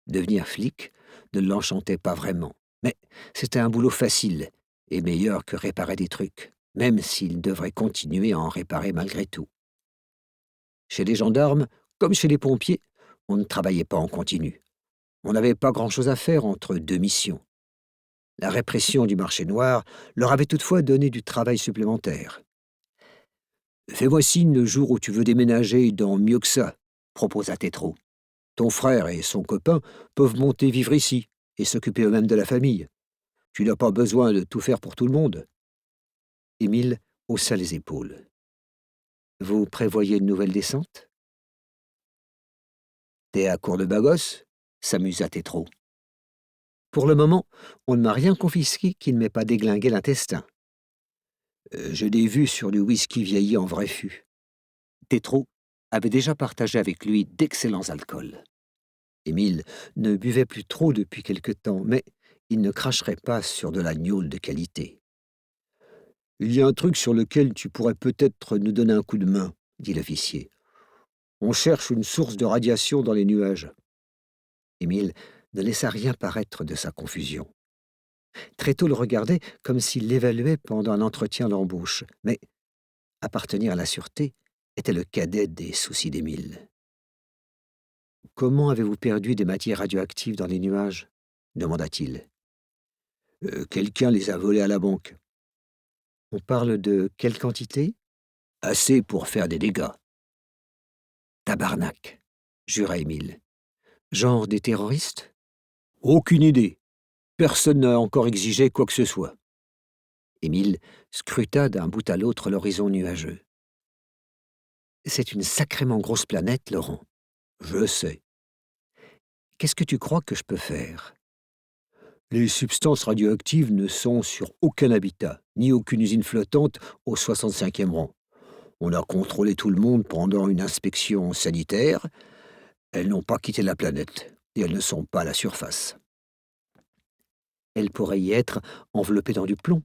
Devenir flic ne l'enchantait pas vraiment, mais c'était un boulot facile et meilleur que réparer des trucs, même s'il devrait continuer à en réparer malgré tout. Chez les gendarmes, comme chez les pompiers, on ne travaillait pas en continu. On n'avait pas grand-chose à faire entre 2 missions. La répression du marché noir leur avait toutefois donné du travail supplémentaire. «Fais-moi signe le jour où tu veux déménager dans mieux que ça», proposa Tétro. «Ton frère et son copain peuvent monter vivre ici et s'occuper eux-mêmes de la famille. Tu n'as pas besoin de tout faire pour tout le monde.» Émile haussa les épaules. «Vous prévoyez une nouvelle descente?» «T'es à court de bagos?» s'amusa Tétro. «Pour le moment, on ne m'a rien confisqué qui ne m'ait pas déglingué l'intestin. J'ai des vues sur du whisky vieilli en vrai fût.» Tétro avait déjà partagé avec lui d'excellents alcools. Émile ne buvait plus trop depuis quelque temps, mais il ne cracherait pas sur de la gnôle de qualité. «Il y a un truc sur lequel tu pourrais peut-être nous donner un coup de main», dit l'officier. «On cherche une source de radiation dans les nuages.» Émile ne laissa rien paraître de sa confusion. Tréteau le regardait comme s'il l'évaluait pendant un entretien d'embauche, mais appartenir à la sûreté était le cadet des soucis d'Émile. «Comment avez-vous perdu des matières radioactives dans les nuages?» demanda-t-il. Quelqu'un les a volées à la banque.» «On parle de quelle quantité?» «Assez pour faire des dégâts.» «Tabarnak!» jura Émile. «Genre des terroristes?» «Aucune idée. Personne n'a encore exigé quoi que ce soit.» Émile scruta d'un bout à l'autre l'horizon nuageux. «C'est une sacrément grosse planète, Laurent.» «Je sais.» «Qu'est-ce que tu crois que je peux faire?» «Les substances radioactives ne sont sur aucun habitat, ni aucune usine flottante au 65e rang. On a contrôlé tout le monde pendant une inspection sanitaire. Elles n'ont pas quitté la planète, et elles ne sont pas à la surface.» «Elles pourraient y être enveloppées dans du plomb.»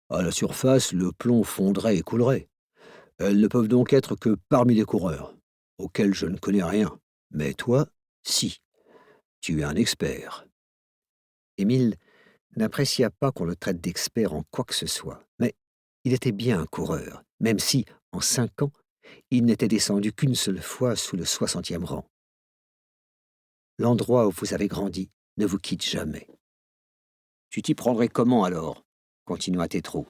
«À la surface, le plomb fondrait et coulerait. Elles ne peuvent donc être que parmi les coureurs, auxquels je ne connais rien. Mais toi, si. Tu es un expert.» Émile n'apprécia pas qu'on le traite d'expert en quoi que ce soit, mais il était bien un coureur, même si, en 5 ans, il n'était descendu qu'une seule fois sous le 60e rang. «L'endroit où vous avez grandi ne vous quitte jamais.» «Tu t'y prendrais comment alors?» continua Tétro.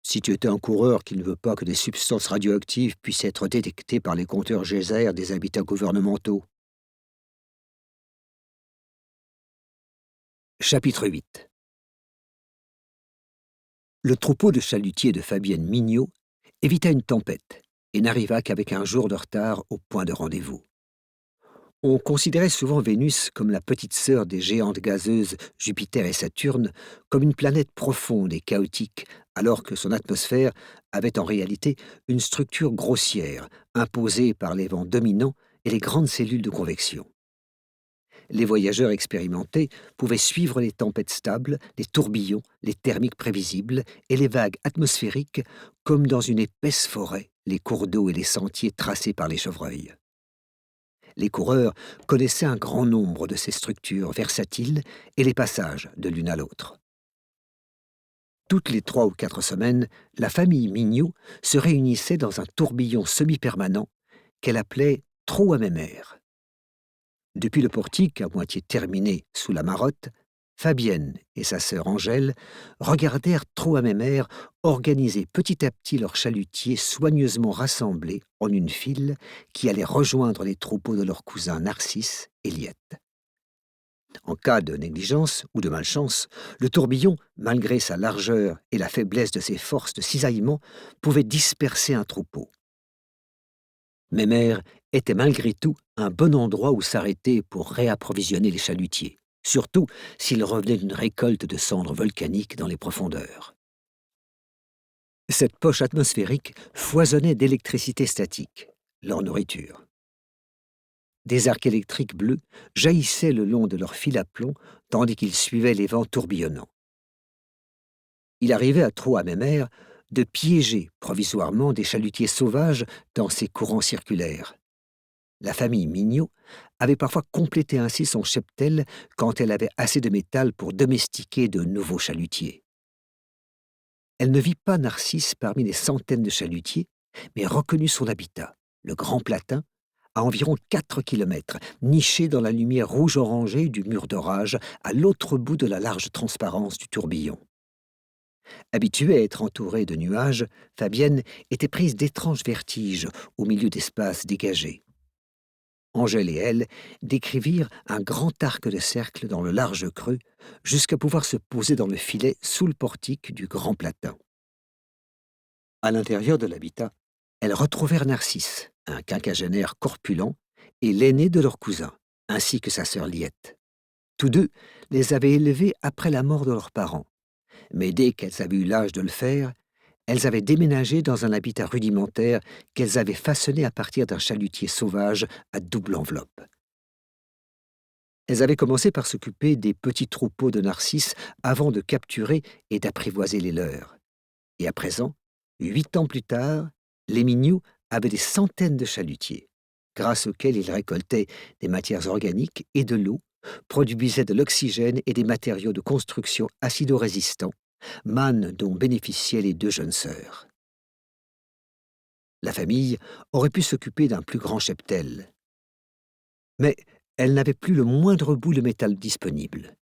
«Si tu étais un coureur qui ne veut pas que des substances radioactives puissent être détectées par les compteurs geyser des habitats gouvernementaux.» Chapitre 8. Le troupeau de chalutiers de Fabienne Mignot évita une tempête et n'arriva qu'avec un jour de retard au point de rendez-vous. On considérait souvent Vénus comme la petite sœur des géantes gazeuses Jupiter et Saturne, comme une planète profonde et chaotique, alors que son atmosphère avait en réalité une structure grossière, imposée par les vents dominants et les grandes cellules de convection. Les voyageurs expérimentés pouvaient suivre les tempêtes stables, les tourbillons, les thermiques prévisibles et les vagues atmosphériques comme dans une épaisse forêt, les cours d'eau et les sentiers tracés par les chevreuils. Les coureurs connaissaient un grand nombre de ces structures versatiles et les passages de l'une à l'autre. Toutes les 3 ou 4 semaines, la famille Mignot se réunissait dans un tourbillon semi-permanent qu'elle appelait trou à mémère. Depuis le portique, à moitié terminé sous la marotte, Fabienne et sa sœur Angèle regardèrent trou à mémère organiser petit à petit leurs chalutiers soigneusement rassemblés en une file qui allait rejoindre les troupeaux de leurs cousins Narcisse et Liette. En cas de négligence ou de malchance, le tourbillon, malgré sa largeur et la faiblesse de ses forces de cisaillement, pouvait disperser un troupeau. Mémère était malgré tout un bon endroit où s'arrêter pour réapprovisionner les chalutiers, surtout s'ils revenaient d'une récolte de cendres volcaniques dans les profondeurs. Cette poche atmosphérique foisonnait d'électricité statique, leur nourriture. Des arcs électriques bleus jaillissaient le long de leur fil à plomb tandis qu'ils suivaient les vents tourbillonnants. Il arrivait à Trou-à-Mémère de piéger provisoirement des chalutiers sauvages dans ces courants circulaires. La famille Mignot avait parfois complété ainsi son cheptel quand elle avait assez de métal pour domestiquer de nouveaux chalutiers. Elle ne vit pas Narcisse parmi les centaines de chalutiers, mais reconnut son habitat, le Grand Platin, à environ 4 kilomètres, niché dans la lumière rouge-orangée du mur d'orage à l'autre bout de la large transparence du tourbillon. Habituée à être entourée de nuages, Fabienne était prise d'étranges vertiges au milieu d'espaces dégagés. Angèle et elle décrivirent un grand arc de cercle dans le large creux, jusqu'à pouvoir se poser dans le filet sous le portique du Grand Platin. À l'intérieur de l'habitat, elles retrouvèrent Narcisse, un quinquagénaire corpulent, et l'aîné de leurs cousins, ainsi que sa sœur Liette. Tous deux les avaient élevés après la mort de leurs parents, mais dès qu'elles avaient eu l'âge de le faire, elles avaient déménagé dans un habitat rudimentaire qu'elles avaient façonné à partir d'un chalutier sauvage à double enveloppe. Elles avaient commencé par s'occuper des petits troupeaux de narcisses avant de capturer et d'apprivoiser les leurs. Et à présent, 8 ans plus tard, les Mignot avaient des centaines de chalutiers, grâce auxquels ils récoltaient des matières organiques et de l'eau, produisaient de l'oxygène et des matériaux de construction acido-résistants, manne dont bénéficiaient les 2 jeunes sœurs. La famille aurait pu s'occuper d'un plus grand cheptel. Mais elle n'avait plus le moindre bout de métal disponible.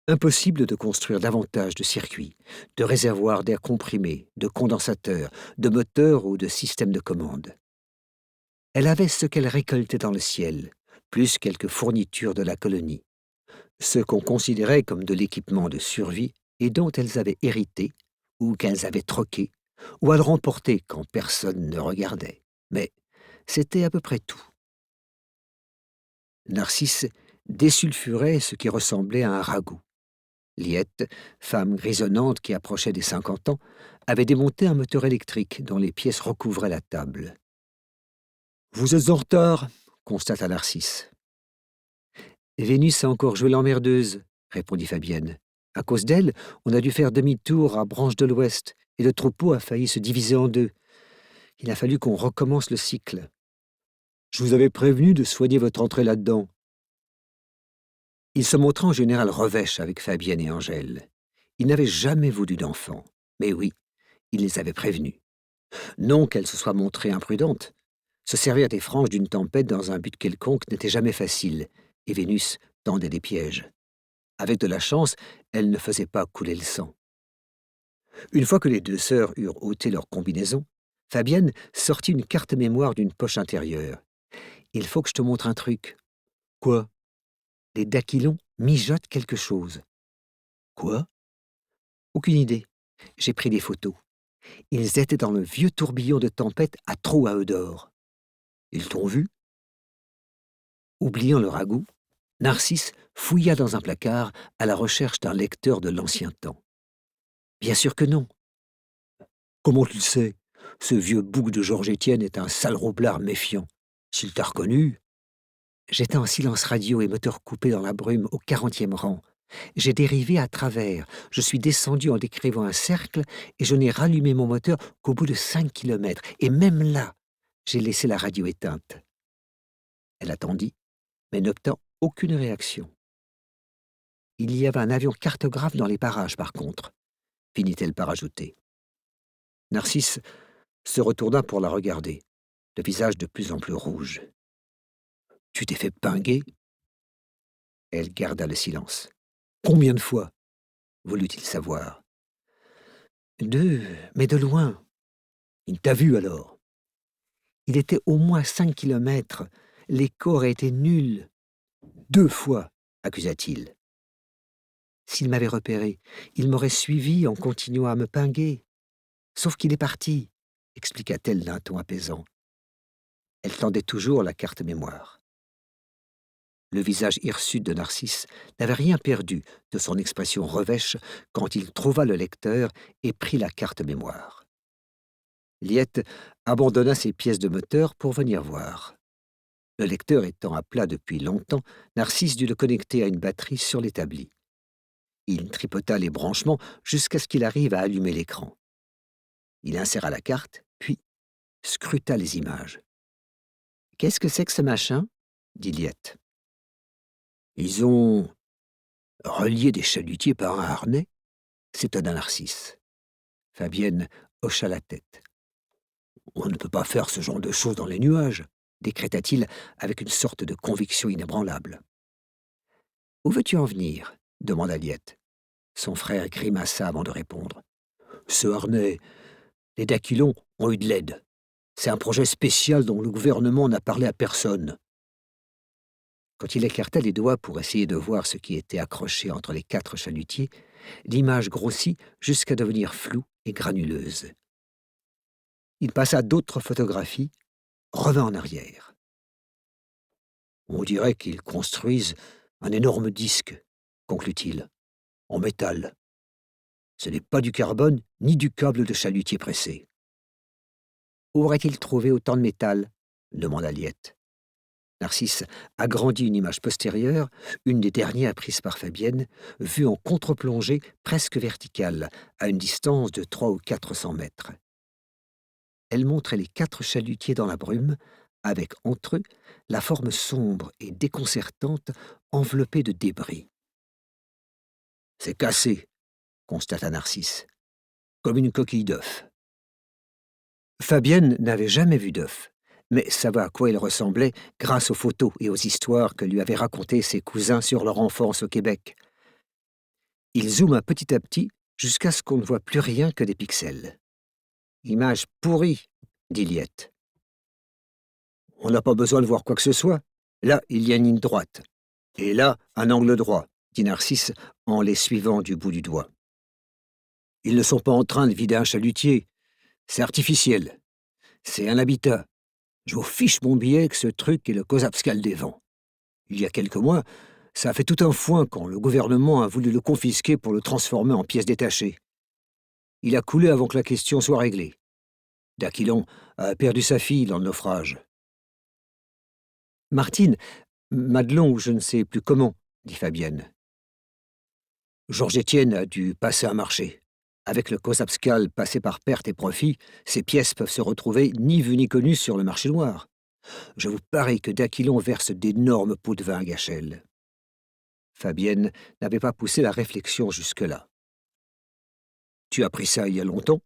Impossible de construire davantage de circuits, de réservoirs d'air comprimé, de condensateurs, de moteurs ou de systèmes de commande. Elle avait ce qu'elle récoltait dans le ciel, plus quelques fournitures de la colonie, ce qu'on considérait comme de l'équipement de survie et dont elles avaient hérité, ou qu'elles avaient troqué, ou à le remporter quand personne ne regardait. Mais c'était à peu près tout. Narcisse désulfurait ce qui ressemblait à un ragoût. Liette, femme grisonnante qui approchait des 50 ans, avait démonté un moteur électrique dont les pièces recouvraient la table. « Vous êtes en retard », constata Narcisse. « Vénus a encore joué l'emmerdeuse », répondit Fabienne. « À cause d'elle, on a dû faire demi-tour à Branche de l'Ouest, et le troupeau a failli se diviser en 2. Il a fallu qu'on recommence le cycle. Je vous avais prévenu de soigner votre entrée là-dedans. » Il se montra en général revêche avec Fabienne et Angèle. Il n'avait jamais voulu d'enfants, mais oui, il les avait prévenus. Non qu'elle se soit montrée imprudente. Se servir des franges d'une tempête dans un but quelconque n'était jamais facile, et Vénus tendait des pièges. Avec de la chance, elle ne faisait pas couler le sang. Une fois que les 2 sœurs eurent ôté leur combinaison, Fabienne sortit une carte mémoire d'une poche intérieure. « Il faut que je te montre un truc. »« Quoi ?» ?»« Les dactylons mijotent quelque chose. »« Quoi ?» ?»« Aucune idée. J'ai pris des photos. Ils étaient dans le vieux tourbillon de tempête à Trou-à-Eudore. »« Ils t'ont vu ?» Oubliant le ragoût, Narcisse fouilla dans un placard à la recherche d'un lecteur de l'ancien temps. « Bien sûr que non. »« Comment tu le sais ? Ce vieux bouc de Georges Étienne est un sale roublard méfiant. S'il t'a reconnu... » J'étais en silence radio et moteur coupé dans la brume au 40e rang. J'ai dérivé à travers. Je suis descendu en décrivant un cercle et je n'ai rallumé mon moteur qu'au bout de 5 kilomètres. Et même là, j'ai laissé la radio éteinte. Elle attendit, mais n'obtint aucune réaction. Il y avait un avion cartographe dans les parages, par contre, finit-elle par ajouter. Narcisse se retourna pour la regarder, le visage de plus en plus rouge. « Tu t'es fait pinguer ?» Elle garda le silence. « Combien de fois ?» voulut-il savoir. « Deux, mais de loin. »« Il t'a vu alors ?» ?»« Il était au moins 5 kilomètres. L'écho aurait été nul. »« 2 fois, accusa-t-il. »« S'il m'avait repéré, il m'aurait suivi en continuant à me pinguer. Sauf qu'il est parti, » expliqua-t-elle d'un ton apaisant. Elle tendait toujours la carte mémoire. Le visage hirsute de Narcisse n'avait rien perdu de son expression revêche quand il trouva le lecteur et prit la carte mémoire. Liette abandonna ses pièces de moteur pour venir voir. Le lecteur étant à plat depuis longtemps, Narcisse dut le connecter à une batterie sur l'établi. Il tripota les branchements jusqu'à ce qu'il arrive à allumer l'écran. Il inséra la carte, puis scruta les images. « Qu'est-ce que c'est que ce machin ?» dit Liette. « Ils ont relié des chalutiers par un harnais ?» s'étonna Narcisse. Fabienne hocha la tête. « On ne peut pas faire ce genre de choses dans les nuages, » décréta-t-il avec une sorte de conviction inébranlable. « Où veux-tu en venir ?» demanda Liette. Son frère grimaça avant de répondre. « Ce harnais, les Dacylons ont eu de l'aide. C'est un projet spécial dont le gouvernement n'a parlé à personne. » Quand il écarta les doigts pour essayer de voir ce qui était accroché entre les 4 chalutiers, l'image grossit jusqu'à devenir floue et granuleuse. Il passa d'autres photographies, revint en arrière. « On dirait qu'ils construisent un énorme disque, » conclut-il, « en métal. Ce n'est pas du carbone ni du câble de chalutier pressé. »« Où aurait-il trouvé autant de métal ?» demanda Liette. Narcisse agrandit une image postérieure, une des dernières prises par Fabienne, vue en contre-plongée presque verticale, à une distance de 300 ou 400 mètres. Elle montrait les 4 chalutiers dans la brume, avec entre eux la forme sombre et déconcertante enveloppée de débris. « C'est cassé, » constata Narcisse, « comme une coquille d'œuf. » Fabienne n'avait jamais vu d'œuf, mais savait à quoi il ressemblait grâce aux photos et aux histoires que lui avaient racontées ses cousins sur leur enfance au Québec. Il zooma petit à petit jusqu'à ce qu'on ne voit plus rien que des pixels. « Image pourrie, » dit Liette. « On n'a pas besoin de voir quoi que ce soit. Là, il y a une ligne droite. Et là, un angle droit, » dit Narcisse en les suivant du bout du doigt. « Ils ne sont pas en train de vider un chalutier. C'est artificiel. C'est un habitat. Je vous fiche mon billet que ce truc est le Kozabskal des vents. Il y a quelques mois, ça a fait tout un foin quand le gouvernement a voulu le confisquer pour le transformer en pièces détachées. Il a coulé avant que la question soit réglée. Dacylon a perdu sa fille dans le naufrage. »« Martine, Madelon ou je ne sais plus comment, » dit Fabienne. « Georges-Étienne a dû passer un marché. Avec le Kozabskal passé par perte et profit, ces pièces peuvent se retrouver ni vues ni connues sur le marché noir. Je vous parie que Dacylon verse d'énormes pots de vin à Gachel. » Fabienne n'avait pas poussé la réflexion jusque-là. « Tu as pris ça il y a longtemps ?»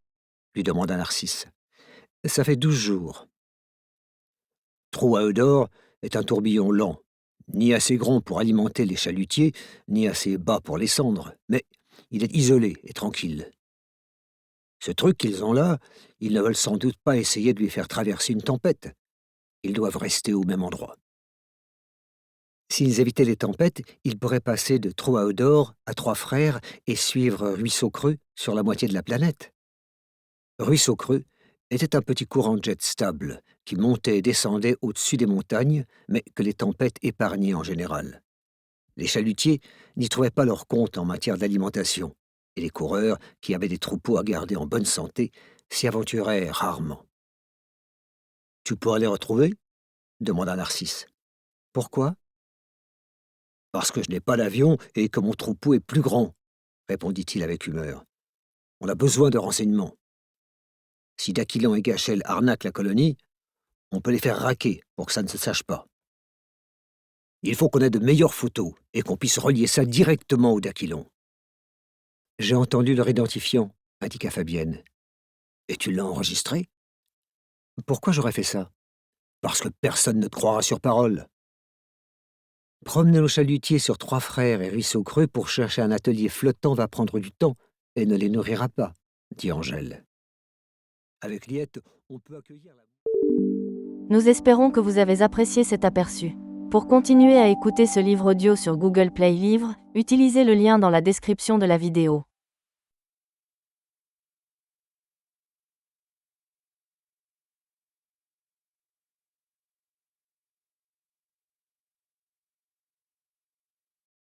lui demanda Narcisse. « Ça fait 12 jours. » Trou à Eudore est un tourbillon lent, ni assez grand pour alimenter les chalutiers, ni assez bas pour les cendres, mais il est isolé et tranquille. Ce truc qu'ils ont là, ils ne veulent sans doute pas essayer de lui faire traverser une tempête. Ils doivent rester au même endroit. S'ils évitaient les tempêtes, ils pourraient passer de Trou-à-Eudore à Trois-Frères et suivre Ruisseau-Creux sur la moitié de la planète. Ruisseau-Creux était un petit courant de jet stable qui montait et descendait au-dessus des montagnes, mais que les tempêtes épargnaient en général. Les chalutiers n'y trouvaient pas leur compte en matière d'alimentation, et les coureurs, qui avaient des troupeaux à garder en bonne santé, s'y aventuraient rarement. « Tu pourras les retrouver ?» demanda Narcisse. Pourquoi? Parce que je n'ai pas d'avion et que mon troupeau est plus grand, répondit-il avec humeur. On a besoin de renseignements. Si Daquilon et Gachel arnaquent la colonie, on peut les faire raquer pour que ça ne se sache pas. Il faut qu'on ait de meilleures photos et qu'on puisse relier ça directement au Daquilon. J'ai entendu leur identifiant, indiqua Fabienne. Et tu l'as enregistré? Pourquoi j'aurais fait ça? Parce que personne ne te croira sur parole. Promener nos chalutiers sur Trois Frères et Ruisseau Creux pour chercher un atelier flottant va prendre du temps et ne les nourrira pas, dit Angèle. Avec Liette, on peut accueillir la... Nous espérons que vous avez apprécié cet aperçu. Pour continuer à écouter ce livre audio sur Google Play Livres, utilisez le lien dans la description de la vidéo.